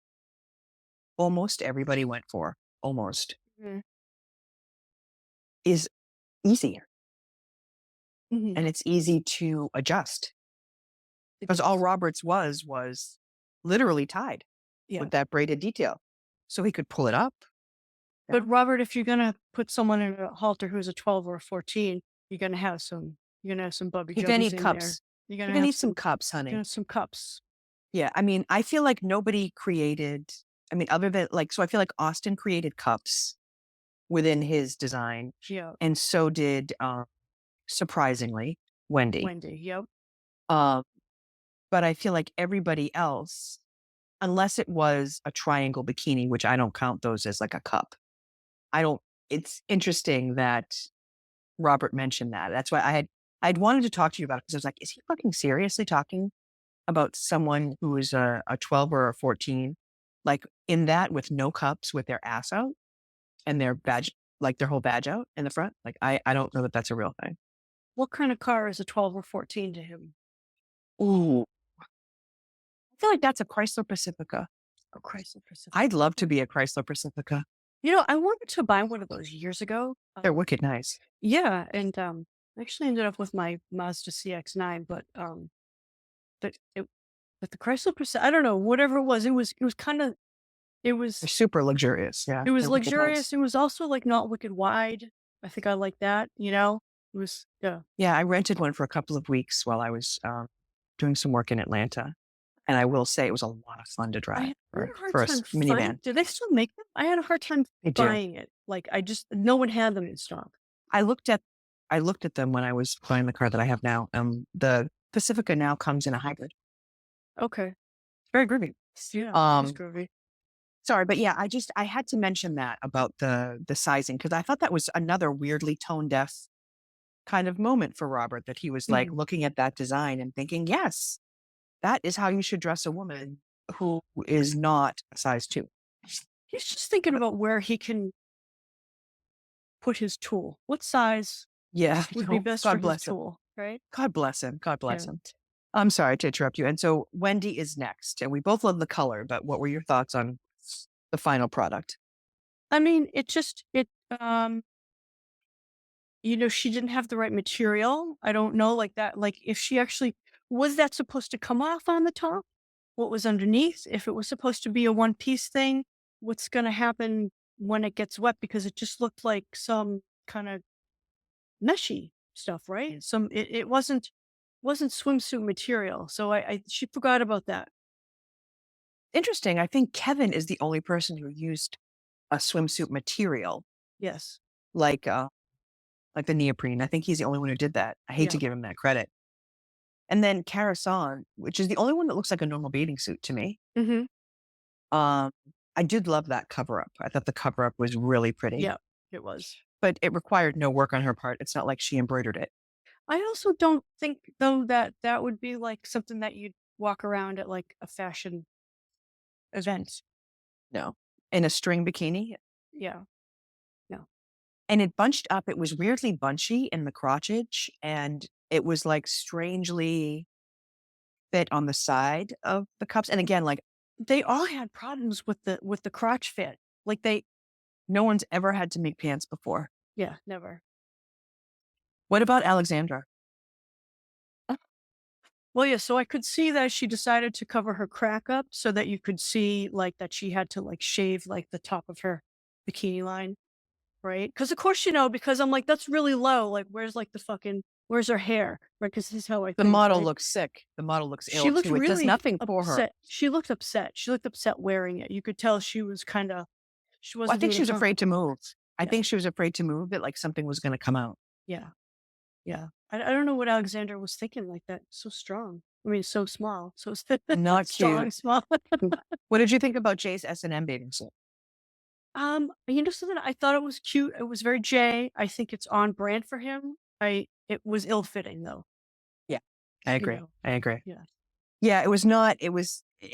almost everybody went for, almost, Mm, is easier mhm. and it's easy to adjust It because all is. Roberts was literally tied Yeah. with that braided detail. So he could pull it up. But Yeah. Robert, if you're gonna put someone in a halter who's a 12 or a 14, you're gonna have some bubby You're going to jubbies need in there. cups. You're You're gonna going to have need some some cups, honey. some cups. Yeah. I mean, I feel like nobody created, I mean, other than like, so I feel like Austin created cups within his design. Yeah. And so did, surprisingly, Wendy. Wendy. Yep. Um, but I feel like everybody else, unless it was a triangle bikini, which I don't count those as like a cup. I don't, it's interesting that Robert mentioned that. That's why I'd wanted to talk to you about it because I was like, is he fucking seriously talking about someone who is a 12 or a 14, like in that with no cups with their ass out and their badge, like their whole badge out in the front? Like, I don't know that that's a real thing. What kind of car is a 12 or 14 to him? Ooh, I feel like that's a Chrysler Pacifica. Oh, Chrysler Pacifica. I'd love to be a Chrysler Pacifica. I wanted to buy one of those years ago. They're wicked nice. Yeah, and I actually ended up with my Mazda CX-9, but but it, but the Chrysler Pacifica, I don't know, whatever it was, it was kind of, it They're was super luxurious. Yeah, it was they're wicked nice. luxurious. It was also like not wicked wide. I think I like that. It was, yeah. Yeah, I rented one for a couple of weeks while I was doing some work in Atlanta, and I will say it was a lot of fun to I drive had a hard for a time minivan. Do they still make them? I had a hard time They do. buying it. Like I just no one had them in stock. I looked at I looked at them when I was buying the car that I have now. The Pacifica now comes in a hybrid. Okay. Very groovy. Yeah, it's Um, groovy. sorry, but yeah, I had to mention that about the sizing because I thought that was another weirdly tone deaf kind of moment for Robert that he was like Mhm. looking at that design and thinking, yes, that is how you should dress a woman who is not a size 2. He's just thinking about where he can put his tool. What size Yeah, would be no, best for God his bless him. tool, right? God bless him. God bless Yeah. him. I'm sorry to interrupt you. And so Wendy is next, and we both love the color, but what were your thoughts on the final product? I mean, she didn't have the right material. I don't know, like that, like if she actually was that supposed to come off on the top? What was underneath? If it was supposed to be a one piece thing, what's gonna happen when it gets wet? Because it just looked like some kind of meshy stuff, right? It wasn't swimsuit material. So I she forgot about that. Interesting. I think Kevin is the only person who used a swimsuit material Yes. like like the neoprene. I think he's the only one who did that. I hate to Yeah. give him that credit. And then Carasan, which is the only one that looks like a normal bathing suit to me. Mhm. Um, I did love that cover up. I thought the cover up was really pretty, Yeah, it was. but it required no work on her part. It's not like she embroidered it. I also don't think though that that would be like something that you'd walk around at like a fashion event. No. In a string bikini. Yeah. No. And it bunched up. It was weirdly bunchy in the crotchage. And it was like strangely fit on the side of the cups. And again, like They all had problems with the crotch fit. Like they no one's ever had to make pants before. Yeah, never. What about Alexandra? Well, yeah, so I could see that she decided to cover her crack up so that you could see like that she had to like shave like the top of her bikini line. right? Because of course, because I'm like, that's really low. Like, where's her hair? Right? Because this is how I The think, model right? looks sick. The model looks She ill looked too. It does really nothing for her. upset. She looked upset. She looked upset wearing it. You could tell she Well, I wasn't think doing she it was afraid to move. I Yeah, think she was afraid to move that like something was gonna come out. yeah, yeah. I don't know what Alexander was thinking like that. So strong. I mean, so small. So Not strong, cute. small. What did you think about Jay's S&M bathing suit? Something, I thought it was cute. It was very Jay. I think it's on brand for him. It was ill fitting though. Yeah, I You agree. know. I agree. Yeah. Yeah, it was not. It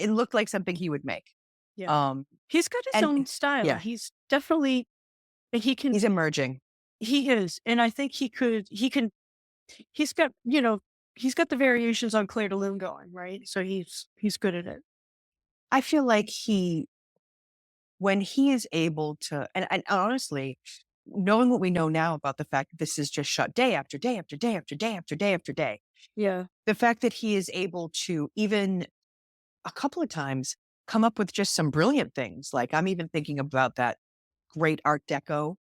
looked like something he would make. Yeah. Um, He's got his and own style. yeah, He's definitely he can he's emerging. he is. And I think he's got, he's got the variations on Claire de Lune going, right? So he's good at it. I feel like when he is able to, and honestly, knowing what we know now about the fact that this is just shot day after day after day after day after day after day, Yeah. the fact that he is able to even a couple of times come up with just some brilliant things. Like I'm even thinking about that great Art Deco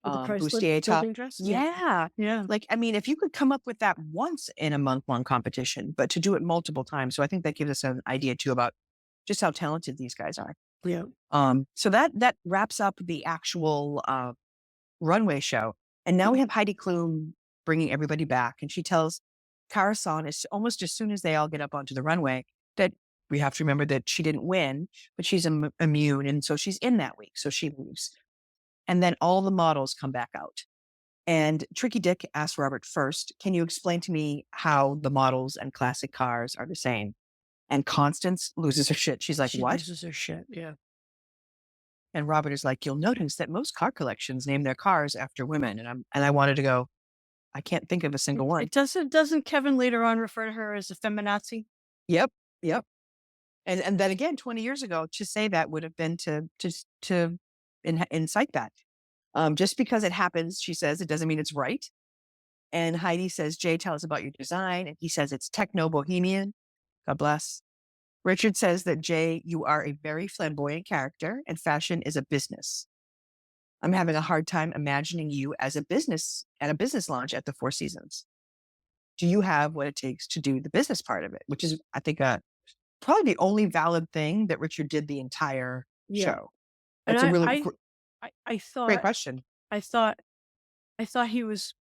With the Chrysler bustier top. building dress. Yeah. Yeah. Yeah. Like, I mean, if you could come up with that once in a month-long competition, but to do it multiple times. So I think that gives us an idea too about just how talented these guys are. Yeah. So that wraps up the actual runway show. And now we have Heidi Klum bringing everybody back. And she tells Karasan almost as soon as they all get up onto the runway that we have to remember that she didn't win, but she's immune. And so she's in that week. So she leaves. And then all the models come back out. And Tricky Dick asked Robert first, can you explain to me how the models and classic cars are the same? And Constance loses her shit. She's like, She what? loses her shit. Yeah. And Robert is like, you'll notice that most car collections name their cars after women. And I wanted to go, I can't think of a single one. It doesn't Kevin later on refer to her as a feminazi? Yep. Yep. And then again, 20 years ago, to say that would have been to incite that. Just because it happens, she says, it doesn't mean it's right. And Heidi says, Jay, tell us about your design. And he says it's techno bohemian. God bless. Richard says that, Jay, you are a very flamboyant character and fashion is a business. I'm having a hard time imagining you as a business at a business launch at the Four Seasons. Do you have what it takes to do the business part of it? Which is, I think, probably the only valid thing that Richard did the entire Yeah. show. And That's a really I great thought question. I thought I thought he was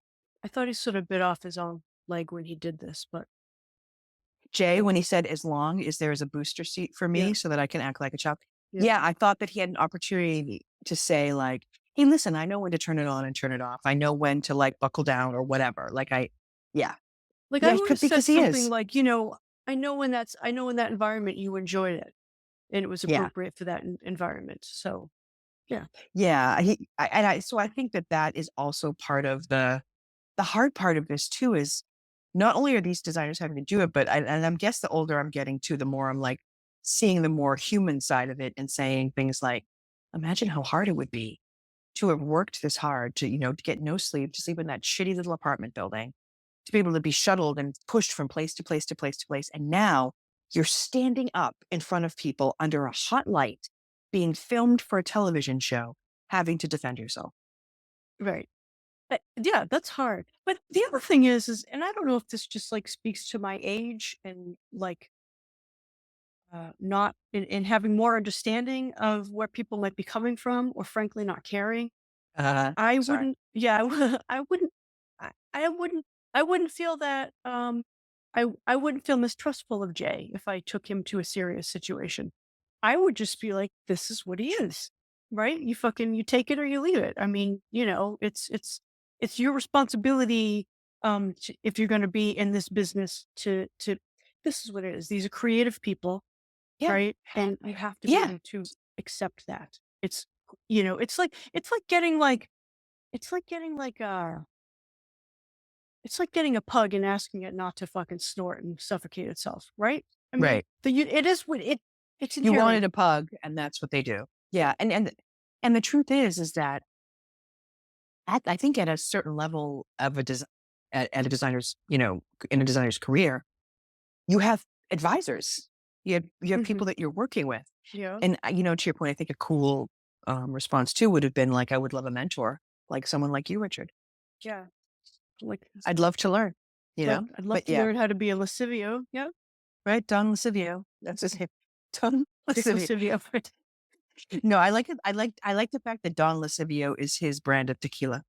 I thought he sort of bit off his own leg when he did this, but Jay, yeah. when he said, as long as there is a booster seat for Yeah. me so that I can act like a child. Yeah. Yeah, I thought that he had an opportunity to say, like, hey, listen, I know when to turn it on and turn it off. I know when to like buckle down or whatever. Yeah. Like Yeah, I would have said because he something is. like, I know in that environment you enjoyed it and it was Yeah. appropriate for that environment. So yeah. Yeah. So I think that is also part of the hard part of this too is not only are these designers having to do it, but and I'm guess the older I'm getting to, the more I'm like seeing the more human side of it and saying things like, imagine how hard it would be to have worked this hard to, to get no sleep, to sleep in that shitty little apartment building, to be able to be shuttled and pushed from place to place to place to place. And now you're standing up in front of people under a hot light, being filmed for a television show, having to defend yourself. Right. Yeah, that's hard. But the other thing is, and I don't know if this just like speaks to my age and like not in having more understanding of where people might be coming from, or frankly not caring. I Sorry. wouldn't. Yeah, I wouldn't. I wouldn't. I wouldn't feel that. I wouldn't feel mistrustful of Jay if I took him to a serious situation. I would just be like, this is what he is, right? You take it or you leave it. I mean, it's your responsibility. If you're going to be in this business, to this is what it is. These are creative people, Yeah. right? And you have to be Yeah. able to accept that. It's like getting like it's like getting like it's like getting a pug and asking it not to fucking snort and suffocate itself, right? I mean, Right. it is what it's You inherent. wanted a pug, and that's what they do. Yeah, and the truth is that I think at a certain level of at a designer's, in a designer's career, you have advisors. You have Mhm. people that you're working with, Yeah. and to your point, I think a cool response too would have been like, I would love a mentor. like someone like you, Richard. Yeah. Like, I'd love to learn, you know? I'd love But to yeah, learn how to be a lascivio. Yeah. right? Don Lascivio. That's his name. Don Dick Lascivio. lascivio. No, I like it. I like the fact that Don Lascivio is his brand of tequila.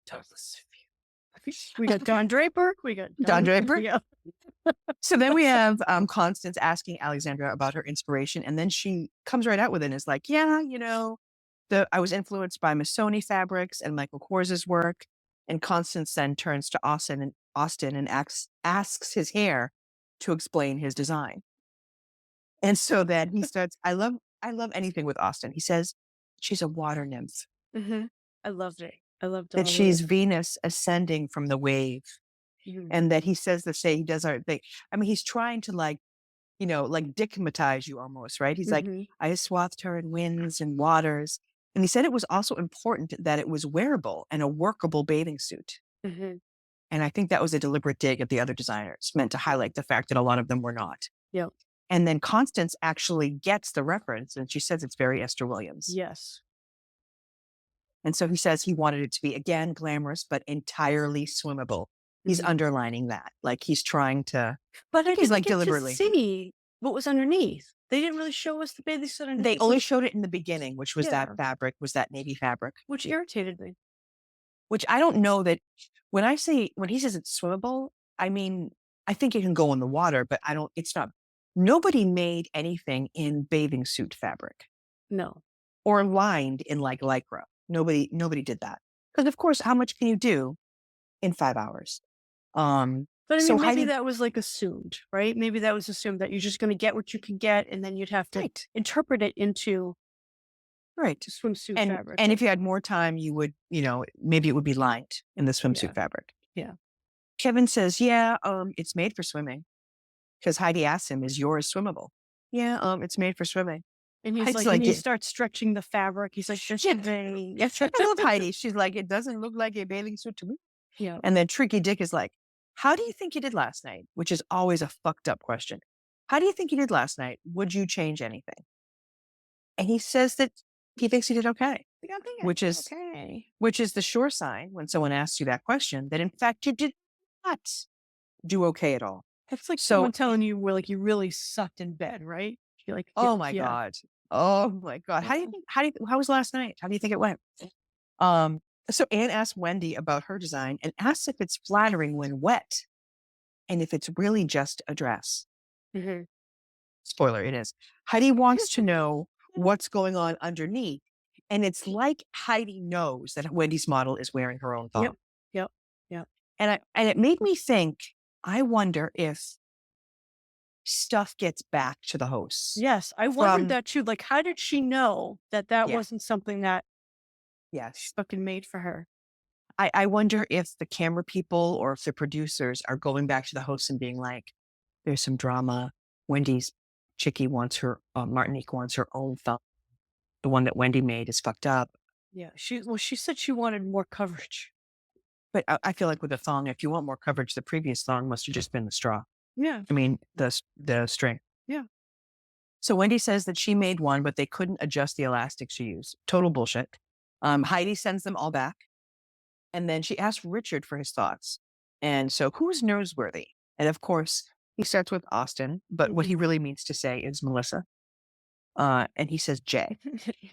Don lascivio. We got Don Draper. We got Don Draper. Yeah. So then we have Constance asking Alexandra about her inspiration, and then she comes right out with it and is like, "Yeah, I was influenced by Missoni fabrics and Michael Kors's work." And Constance then turns to Austin and asks his hair to explain his design. And so then he starts. I love anything with Austin. He says she's a water nymph, Hmm. I loved it. I loved that all of she's it. Venus ascending from the wave, Mhm. and that he says the say he does our thing. I mean, he's trying to like dichmatize you almost, right? He's like, Mhm. I swathed her in winds and waters. And he said it was also important that it was wearable and a workable bathing suit. Mhm. And I think that was a deliberate dig at the other designers, meant to highlight the fact that a lot of them were not. Yep. And then Constance actually gets the reference and she says it's very Esther Williams. Yes. And so he says he wanted it to be, again, glamorous, but entirely swimmable. He's Mhm. underlining that. Like he's trying to, But I he's didn't like get to deliberately. see what was underneath. They didn't really show us the bathing suit underneath. They only showed it in the beginning, which was Yeah. that fabric, was that navy fabric. Which irritated me. Which I don't know that when he says it's swimmable, I mean, I think it can go in the water, but it's not. Nobody made anything in bathing suit fabric No. or lined in like Lycra. Nobody did that. Because of course, how much can you do in 5 hours? But I So mean, maybe Heidi, that was like assumed, right? Maybe that was assumed that you're just going to get what you can get, and then you'd have to right, interpret it into right. swimsuit And fabric. and if you had more time, you would, maybe it would be lined in the swimsuit Yeah. fabric. Yeah. Kevin says, yeah, it's made for swimming. Because Heidi asks him, is yours swimmable? Yeah, it's made for swimming. And he's Heidi's like, and he "Yeah." starts stretching the fabric. He's like, this Yeah. thing. I love Heidi. She's like, it doesn't look like a bathing suit to me. Yeah. And then Tricky Dick is like, how do you think you did last night? Which is always a fucked up question. How do you think you did last night? Would you change anything? And he says that he thinks he did okay, which is okay. which is the sure sign when someone asks you that question that in fact you did not do okay at all. It's like So, someone telling you where like you really sucked in bed, right? You're like, oh my yeah. God. Oh my God. How was last night? How do you think it went? Um, so Anne asked Wendy about her design and asks if it's flattering when wet and if it's really just a dress. Mhm. Spoiler, it is. Heidi wants to know what's going on underneath. And it's like Heidi knows that Wendy's model is wearing her own thong. Yep. Yep. Yep. And it made me think, I wonder if stuff gets back to the hosts. Yes. I From wondered that too. Like, how did she know that that Yeah. wasn't something that Yes. fucking made for her? I wonder if the camera people or if the producers are going back to the hosts and being like, there's some drama. Wendy's Martinique wants her own thong. The one that Wendy made is fucked up. Yeah. She said she wanted more coverage. But I feel like with a thong, if you want more coverage, the previous thong must have just been the straw. Yeah. I mean, the string. Yeah. So Wendy says that she made one, but they couldn't adjust the elastic she used. Total bullshit. Heidi sends them all back. And then she asks Richard for his thoughts. And so who's newsworthy? And of course, he starts with Austin, but what he really means to say is Melissa. And he says Jay.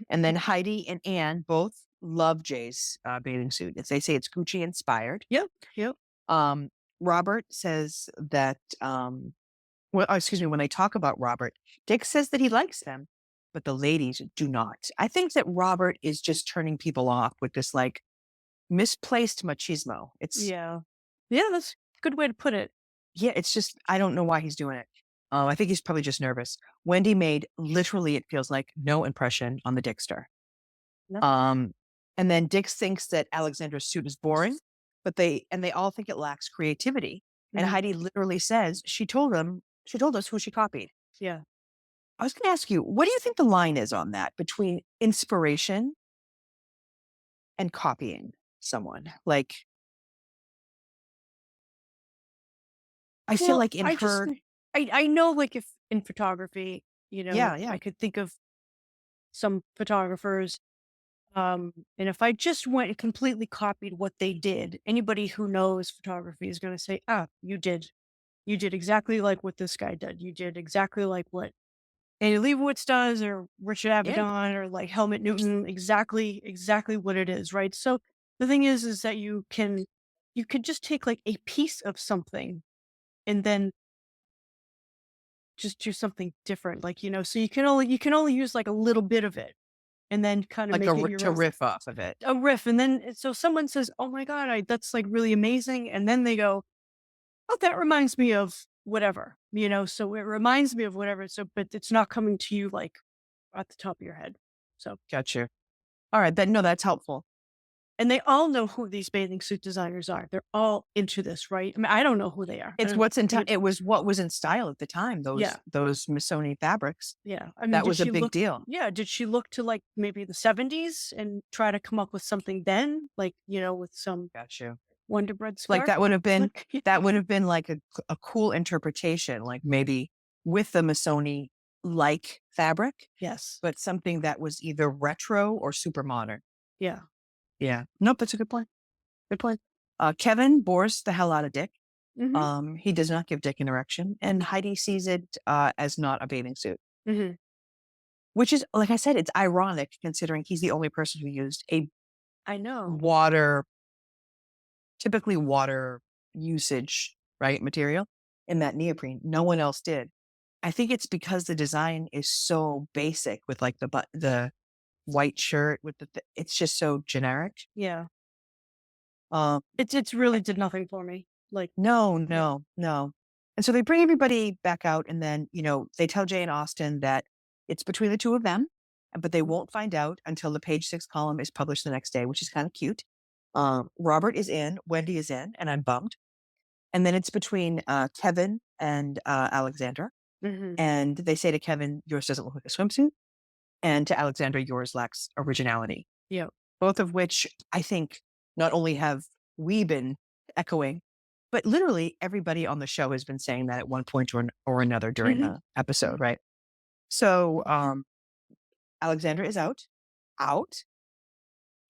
And then Heidi and Anne both love Jay's bathing suit. They say it's Gucci inspired. Yep. Yep. Robert says that, when they talk about Robert, Dick says that he likes them, but the ladies do not. I think that Robert is just turning people off with this like misplaced machismo. Yeah. Yeah. That's a good way to put it. It's just, I don't know why he's doing it. I think he's probably just nervous. Wendy made literally, it feels like, no impression on the Dickster. No. And then Dix thinks that Alexandra's suit is boring, but they all think it lacks creativity. And Mhm. Heidi literally says she told us who she copied. Yeah. I was going to ask you, what do you think the line is on that between inspiration and copying someone? Like, I feel like in her, I know, like, if in photography, yeah, I could think of some photographers And if I just went and completely copied what they did, anybody who knows photography is going to say, ah, you did exactly like what this guy did. You did exactly like what Andy Leibovitz does or Richard Yeah, Avedon or like Helmut Newton, exactly what it is, right? So the thing is that you could just take like a piece of something and then just do something different. Like, so you can only use like a little bit of it and then kind of like make it your to own. riff off of it. A riff. And then so someone says, "Oh my god, that's like really amazing." And then they go, "Oh, that reminds me of whatever." So it reminds me of whatever. So but it's not coming to you like at the top of your head. So Gotcha. All right, then no, that's helpful. and they all know who these bathing suit designers are. They're all into this, right? I mean, I don't know who they are. I It's don't what's in think time. It was what was in style at the time. yeah, Those Missoni fabrics. yeah. I mean, That did was a she big look deal. yeah, did she look to like maybe the 70s and try to come up with something then? Like, with some Gotcha. Wonder Bread Like scarf? Like, that would have been like a cool interpretation, like maybe with the Missoni like fabric, yes. but something that was either retro or super modern. Yeah. Yeah. Nope, that's a good point. Good point. Kevin bores the hell out of Dick. Mhm. He does not give Dick an erection, and Heidi sees it as not a bathing suit, Mhm. which is, like I said, it's ironic considering he's the only person who used a I know. water, typically water usage, right, material in that neoprene. No one else did. I think it's because the design is so basic with like the white shirt with it's just so generic. Yeah. Um, It's really did nothing for me. Like, no, yeah. no, no. And so they bring everybody back out, and then they tell Jay and Austin that it's between the two of them, but they Mhm. won't find out until the page 6 column is published the next day, which is kind of cute. Robert is in, Wendy is in, and I'm bummed. And then it's between Kevin and Alexandra. Mhm. And they say to Kevin, yours doesn't look like a swimsuit. And to Alexandra, yours lacks originality. Yeah. Both of which I think not only have we been echoing, but literally everybody on the show has been saying that at one point or another during Mhm. the episode, right? So Alexandra is out.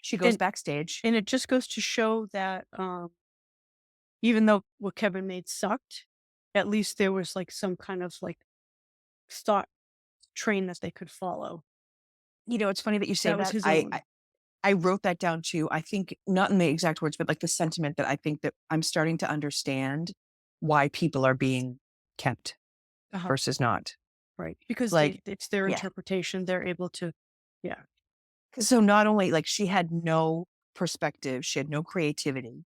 She goes And backstage. and it just goes to show that, even though what Kevin made sucked, at least there was, like, some kind of, like, thought train that they could follow. It's funny that you say That was that. his I own. I wrote that down too. I think not in the exact words, but like the sentiment that I think that I'm starting to understand why people are being kept Uh-huh. versus not. Right. Because Like, it's their yeah. interpretation. They're able to yeah. So not only like she had no perspective, she had no creativity.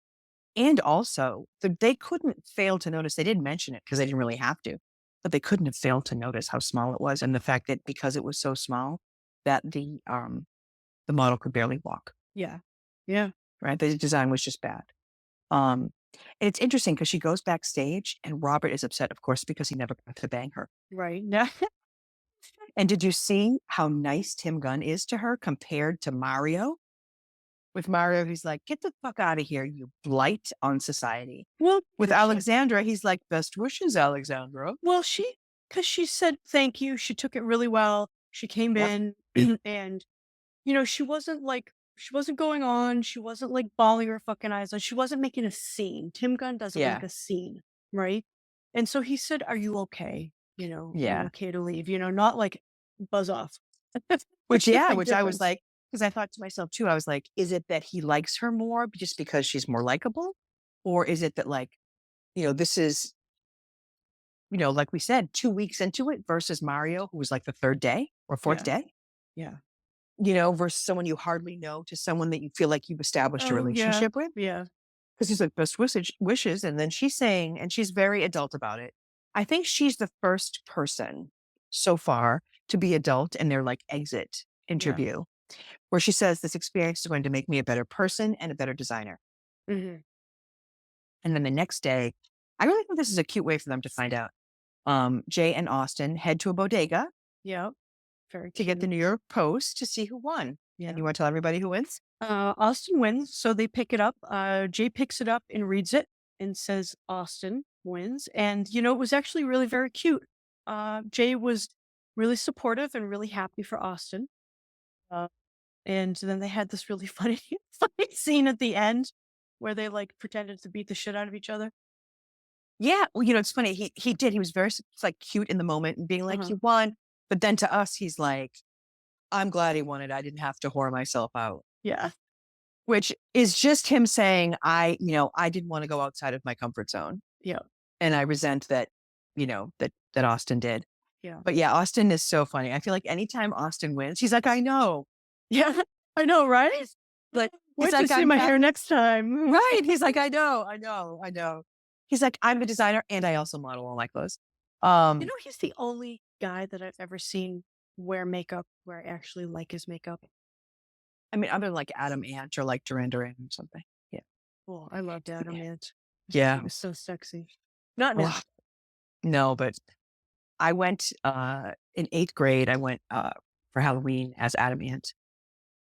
And also they couldn't fail to notice. They didn't mention it because they didn't really have to, but they couldn't have failed to notice how small it was. And the fact that because it was so small that the model could barely walk, Yeah. Yeah. right? The design was just bad. Um, and it's interesting because she goes backstage and Robert is upset, of course, because he never got to bang her. Right. Yeah. And did you see how nice Tim Gunn is to her compared to Mario? With Mario, he's like, get the fuck out of here, you blight on society. Well, With 'cause Alexandra, he's like, best wishes, Alexandra. well, because she said thank you, she took it really well. She came Yep. in and, she wasn't going on, she wasn't, like, bawling her fucking eyes out, she wasn't making a scene. Tim Gunn doesn't make Yeah. a scene, right? And so he said, "Are you okay?" "Are you Yeah. okay to leave?" Not like, "Buzz off." Which, Which is a yeah, big which I was difference. like, because I thought to myself too, I was like, is it that he likes her more just because she's more likable? Or is it that like, this is like we said, 2 weeks into it versus Mario, who was like the 3rd day or 4th Yeah, day, yeah. versus someone you hardly know to someone that you feel like you've established a Oh, yeah, relationship with. yeah, Because he's like, best wishes. And then she's saying, and she's very adult about it. I think she's the first person so far to be adult in their like exit yeah. interview, where she says, this experience is going to make me a better person and a better designer. Mhm. And then the next day, I really think this is a cute way for them to find out. Jay and Austin head to a bodega Yep, very to get the cute. New York Post to see who won. And Yeah. you want to tell everybody who wins? Austin wins, so they pick it up. Jay picks it up and reads it and says Austin wins. And it was actually really very cute. Jay was really supportive and really happy for Austin. Uh, And then they had this really funny, funny scene at the end where they like pretended to beat the shit out of each other. Yeah, well, it's funny. He did. He was very like cute in the moment and being like, Uh-huh. "You won," but then to us, he's like, "I'm glad he won it. I didn't have to whore myself out." Yeah. Which is just him saying, I didn't want to go outside of my comfort zone. Yeah. And I resent that, that Austin did. Yeah. But yeah, Austin is so funny. I feel like anytime Austin wins, he's like, I know. Yeah. I know, right? Like, he's Wait to like, see my hair next time. right. He's like, I know, I know, I know. He's like, I'm a designer and I also model all my clothes. You Um, know, he's the only guy that I've ever seen wear makeup where I actually like his makeup. I mean, other than like Adam Ant or like Duran Duran or something. Yeah. Oh, I loved Adam Ant. Yeah. He was so sexy. Not now. Ugh, no, but I went in eighth grade, I went for Halloween as Adam Ant.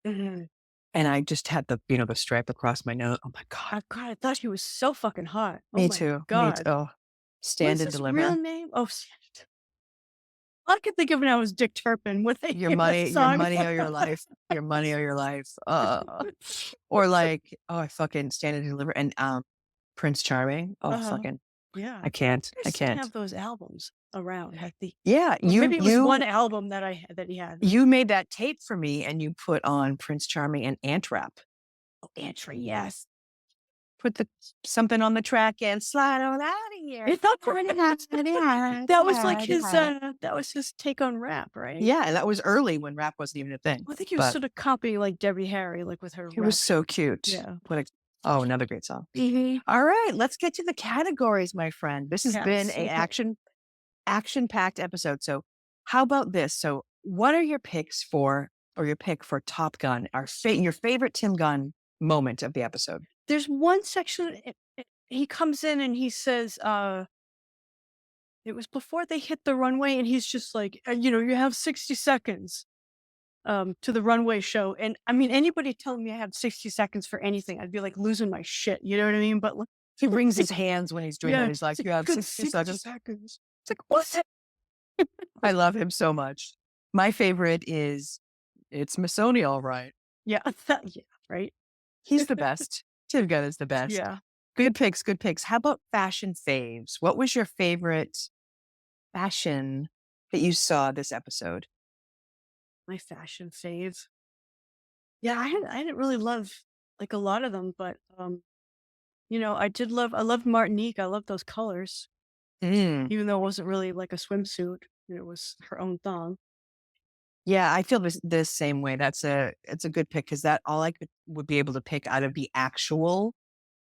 Mhm. And I just had the stripe across my nose. Oh my God. Oh god, I thought he was so fucking hot. Oh Me my too. Me too. god. Oh, What stand is and his real deliver. name? Oh, all I can think of now is Dick Turpin when they Your hear that money, your song. money or your life. Your money or your life. Or like, oh, I fucking stand and deliver. And Prince Charming. Oh, Uh-huh. fucking Yeah. I can't. I I still can't. have those albums around. Had the Yeah, or you maybe it was one you album that I had that he had. you made that tape for me and you put on Prince Charming and Ant Rap. Oh, Antry, yes. Put the something on the track and slide on out of here. It's not that was like his that was his take on rap, right? Yeah, and that was early when rap wasn't even a thing. I think he was But sort of copying like Debbie Harry, like with her it was rap. so cute. Yeah. Another great song. Mm-hmm. All right, let's get to the categories, my friend. This has been Cats. a action-packed episode. So, how about this? So, what are your picks for or your pick for Top Gun, your favorite Tim Gunn moment of the episode? There's one section he comes in and he says, it was before they hit the runway and he's just like, you have 60 seconds to the runway show. And I mean, anybody telling me I have 60 seconds for anything, I'd be like losing my shit. You know what I mean? But like, He wrings his hands when he's doing that. yeah, He's like, it's "You have good 60 seconds." seconds. It's like, what? I love him so much. My favorite is it's Missoni, all right. Yeah, yeah, right. He's the best. Tim Gunn is the best. Yeah, Good picks, good picks. How about fashion faves? What was your favorite fashion that you saw this episode? my fashion fave. Yeah, I didn't really love like a lot of them, but I loved Martinique. I loved those colors, Mm. even though it wasn't really like a swimsuit. It was her own thong. Yeah, I feel this same way. It's a good pick because that all I would be able to pick out of the actual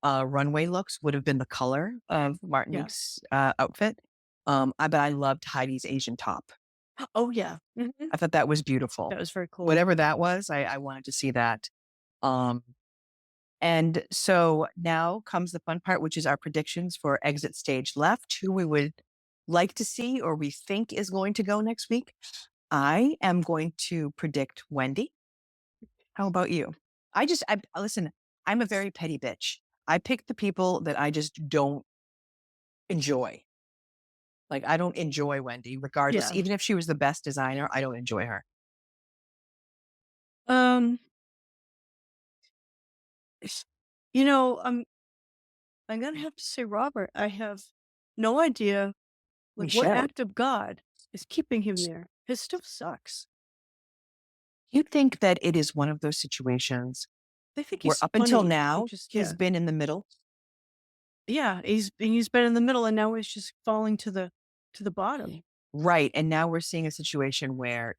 runway looks would have been the color of Yeah. Martinique's outfit. But I loved Heidi's Asian top. Oh yeah. I thought that was beautiful. That was very cool. Whatever that was, I wanted to see that. Um, and so now comes the fun part, which is our predictions for exit stage left, who we would like to see or we think is going to go next week. I am going to predict Wendy. How about you? Listen, I'm a very petty bitch. I pick the people that I just don't enjoy. Like, I don't enjoy Wendy, regardless. Yeah. Even if she was the best designer, I don't enjoy her. Um, you know, I'm gonna have to say Robert. I have no idea like what Michelle, act of God is keeping him there. His stuff sucks. you think that it is one of those situations They think where he's up until funny. now, Just he's been in the middle? yeah. He's been in the middle and now he's just falling to the bottom. Right. And now we're seeing a situation where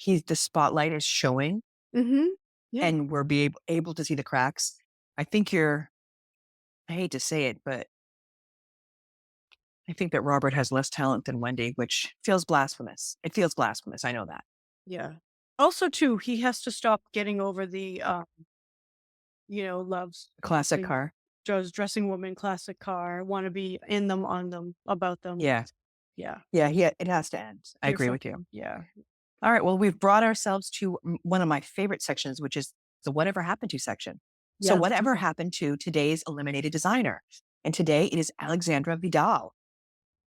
the spotlight is showing Mm-hmm. Yeah. and we're able to see the cracks. I hate to say it, but I think that Robert has less talent than Wendy, which feels blasphemous. It feels blasphemous. I know that. Yeah. Also, too, he has to stop getting over the loves Classic dressing, car. dressing woman, classic car, want to be in them, on them, about them. Yeah. Yeah. Yeah. It has to end. I agree with you. Yeah. All right. Well, we've brought ourselves to one of my favorite sections, which is the whatever happened to section. So, Yeah. whatever happened to today's eliminated designer? And today it is Alexandra Vidal.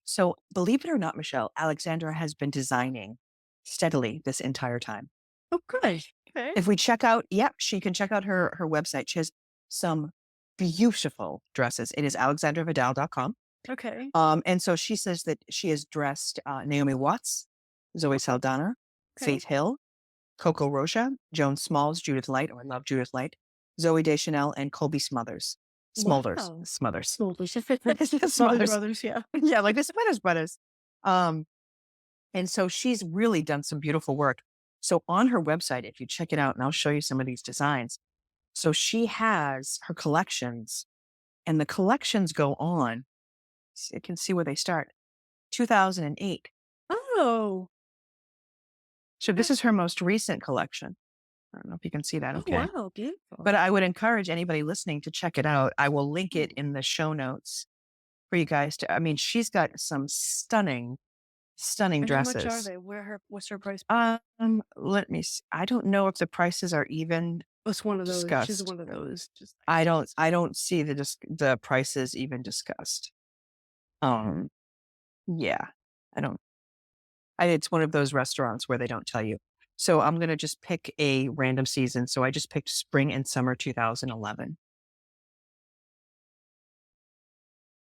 So believe it or not, Michelle, Alexandra has been designing steadily this entire time. Oh, good. Okay. If we check out, yeah, she can check out her website. She has some beautiful dresses. It is alexandravidal.com. Okay. And so she says that she has dressed Naomi Watts, Zoe Saldana, Okay. Faith Hill, Coco Rocha, Joan Smalls, Judith Light. Oh, I love Judith Light. Zoe Deschanel and Colby Smothers. Smolders. Wow. Smothers. Smothers. Smothers. Smothers Brothers. Yeah. Yeah, like the Smothers Brothers. Um, and so she's really done some beautiful work. So on her website, if you check it out, and I'll show you some of these designs. So she has her collections, and the collections go on. You can see where they start. 2008. Oh. So this is her most recent collection. I don't know if you can see that. Oh, Okay. wow. Beautiful. But I would encourage anybody listening to check it out. I will link it in the show notes for you guys to. I mean, she's got some stunning And how dresses. much are they? What's her price? Let me see. I don't know if the prices are even What's one of those? She's discussed. one of those. Just I don't see the prices even discussed. Yeah. I don't it's one of those restaurants where they don't tell you. So I'm going to just pick a random season. So I just picked spring and summer 2011,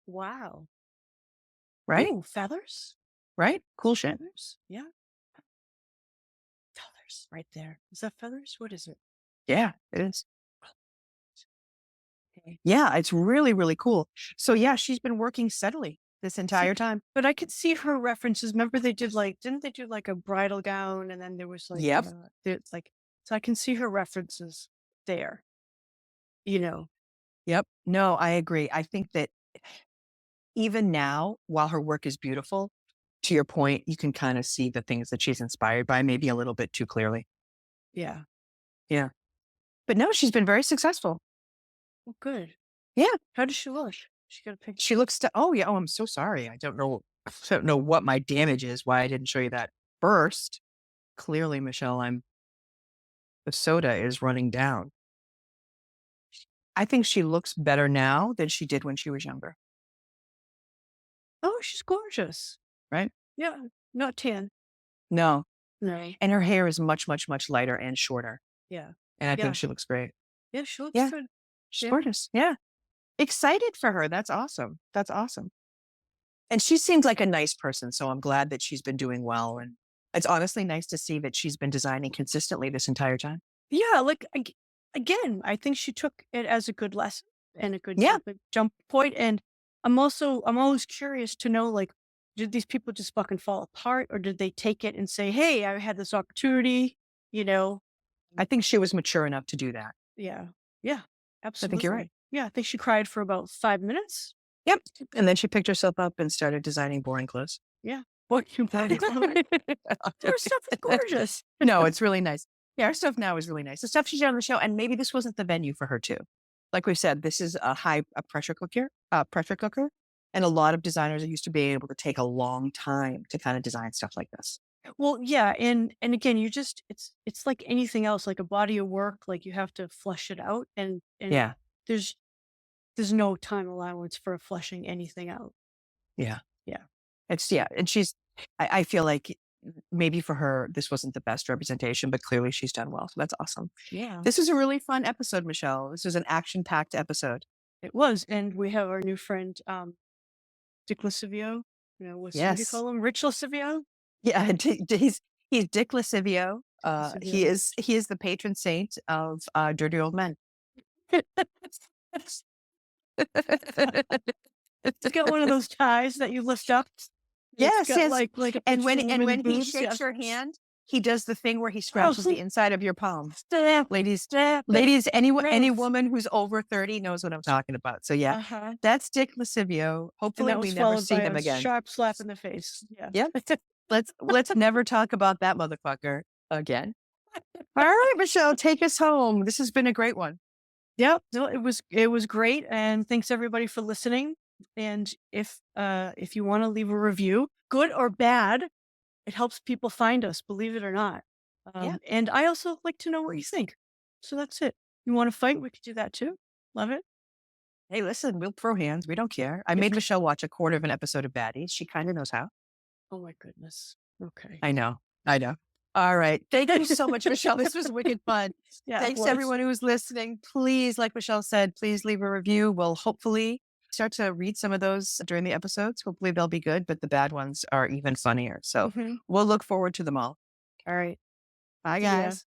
wow. right? Ooh, feathers. Right? Cool shit. Feathers. Yeah. Feathers right there. Is that feathers? What is it? Yeah, it is. Okay. Yeah, it's really, really cool. So yeah, she's been working steadily this entire time. But I could see her references. Remember they did didn't they do like a bridal gown and then there was Yep. it's like, so I can see her references there, you know. Yep. No, I agree. I think that even now, while her work is beautiful, to your point, you can kind of see the things that she's inspired by, maybe a little bit too clearly. Yeah. Yeah. But no, she's been very successful. Well, good. Yeah. How does she look? She got a picture. She looks oh yeah. Oh, I'm so sorry. I don't know what my damage is, why I didn't show you that first. Clearly, Michelle, the soda is running down. I think she looks better now than she did when she was younger. Oh, she's gorgeous. Right? Yeah. Not tan. No. No. And her hair is much, much, much lighter and shorter. Yeah. And I Yeah. think she looks great. Yeah, she looks Yeah. good. She's Yeah. gorgeous. Yeah. Excited for her. That's awesome. That's awesome. And she seems like a nice person. So I'm glad that she's been doing well. And it's honestly nice to see that she's been designing consistently this entire time. Yeah, again, I think she took it as a good lesson and a good Yeah. jump point. And I'm always curious to know, did these people just fucking fall apart, or did they take it and say, "Hey, I had this opportunity," you know? I think she was mature enough to do that. Yeah, yeah, I absolutely. think you're right. Yeah, I think she cried for about 5 minutes. Yep. And then she picked herself up and started designing boring clothes. Yeah, what you her stuff is gorgeous. No, it's really nice. Yeah, her stuff now is really nice. The stuff she's done on the show, and maybe this wasn't the venue for her too. Like we said, this is a pressure cooker, and a lot of designers are used to being able to take a long time to kind of design stuff like this. Well, yeah, and again, it's like anything else, like a body of work, like you have to flesh it out, and Yeah, there's no time allowance for fleshing anything out. yeah, Yeah. and she's. I feel like maybe for her this wasn't the best representation, but clearly she's done well. So that's awesome. Yeah. This was a really fun episode, Michelle. This was an action-packed episode. It was, and we have our new friend, Dick Lascivio. You know, what do you Yes. call him? Rich Lascivio? Yeah, he's Dick Lascivio. He Lascivio. is the patron saint of dirty old men. He's got one of those ties that you lift up. Yes, It's got yes. like a And picture when of him in he boobs, shakes yeah. your hand, he does the thing where he scratches the inside of your palm. Step, Ladies, step, any gross. woman who's over 30 knows what I'm talking about. So yeah, Uh-huh. that's Dick Lascivio. And Hopefully that we was never followed see by him a again. sharp slap in the face. Yeah. Yep. Let's never talk about that motherfucker again. All right, Michelle, take us home. This has been a great one. Yep. No, it was great, and thanks everybody for listening. And if you want to leave a review, good or bad, it helps people find us, believe it or not. Yeah. And I also like to know what you think. So that's it. You want to fight? We could do that too. Love it. Hey, listen, we'll throw hands. We don't care. I If made Michelle watch a quarter of an episode of Baddies. She kind of knows how. oh my goodness. Okay. I know. I know. All right. Thank you so much, Michelle. This was wicked fun. Yeah, it Thanks was. everyone who's listening. Please, like Michelle said, please leave a review. We'll hopefully start to read some of those during the episodes. Hopefully they'll be good, but the bad ones are even funnier. So Mhm. we'll look forward to them all. All right. Bye, See ya. guys.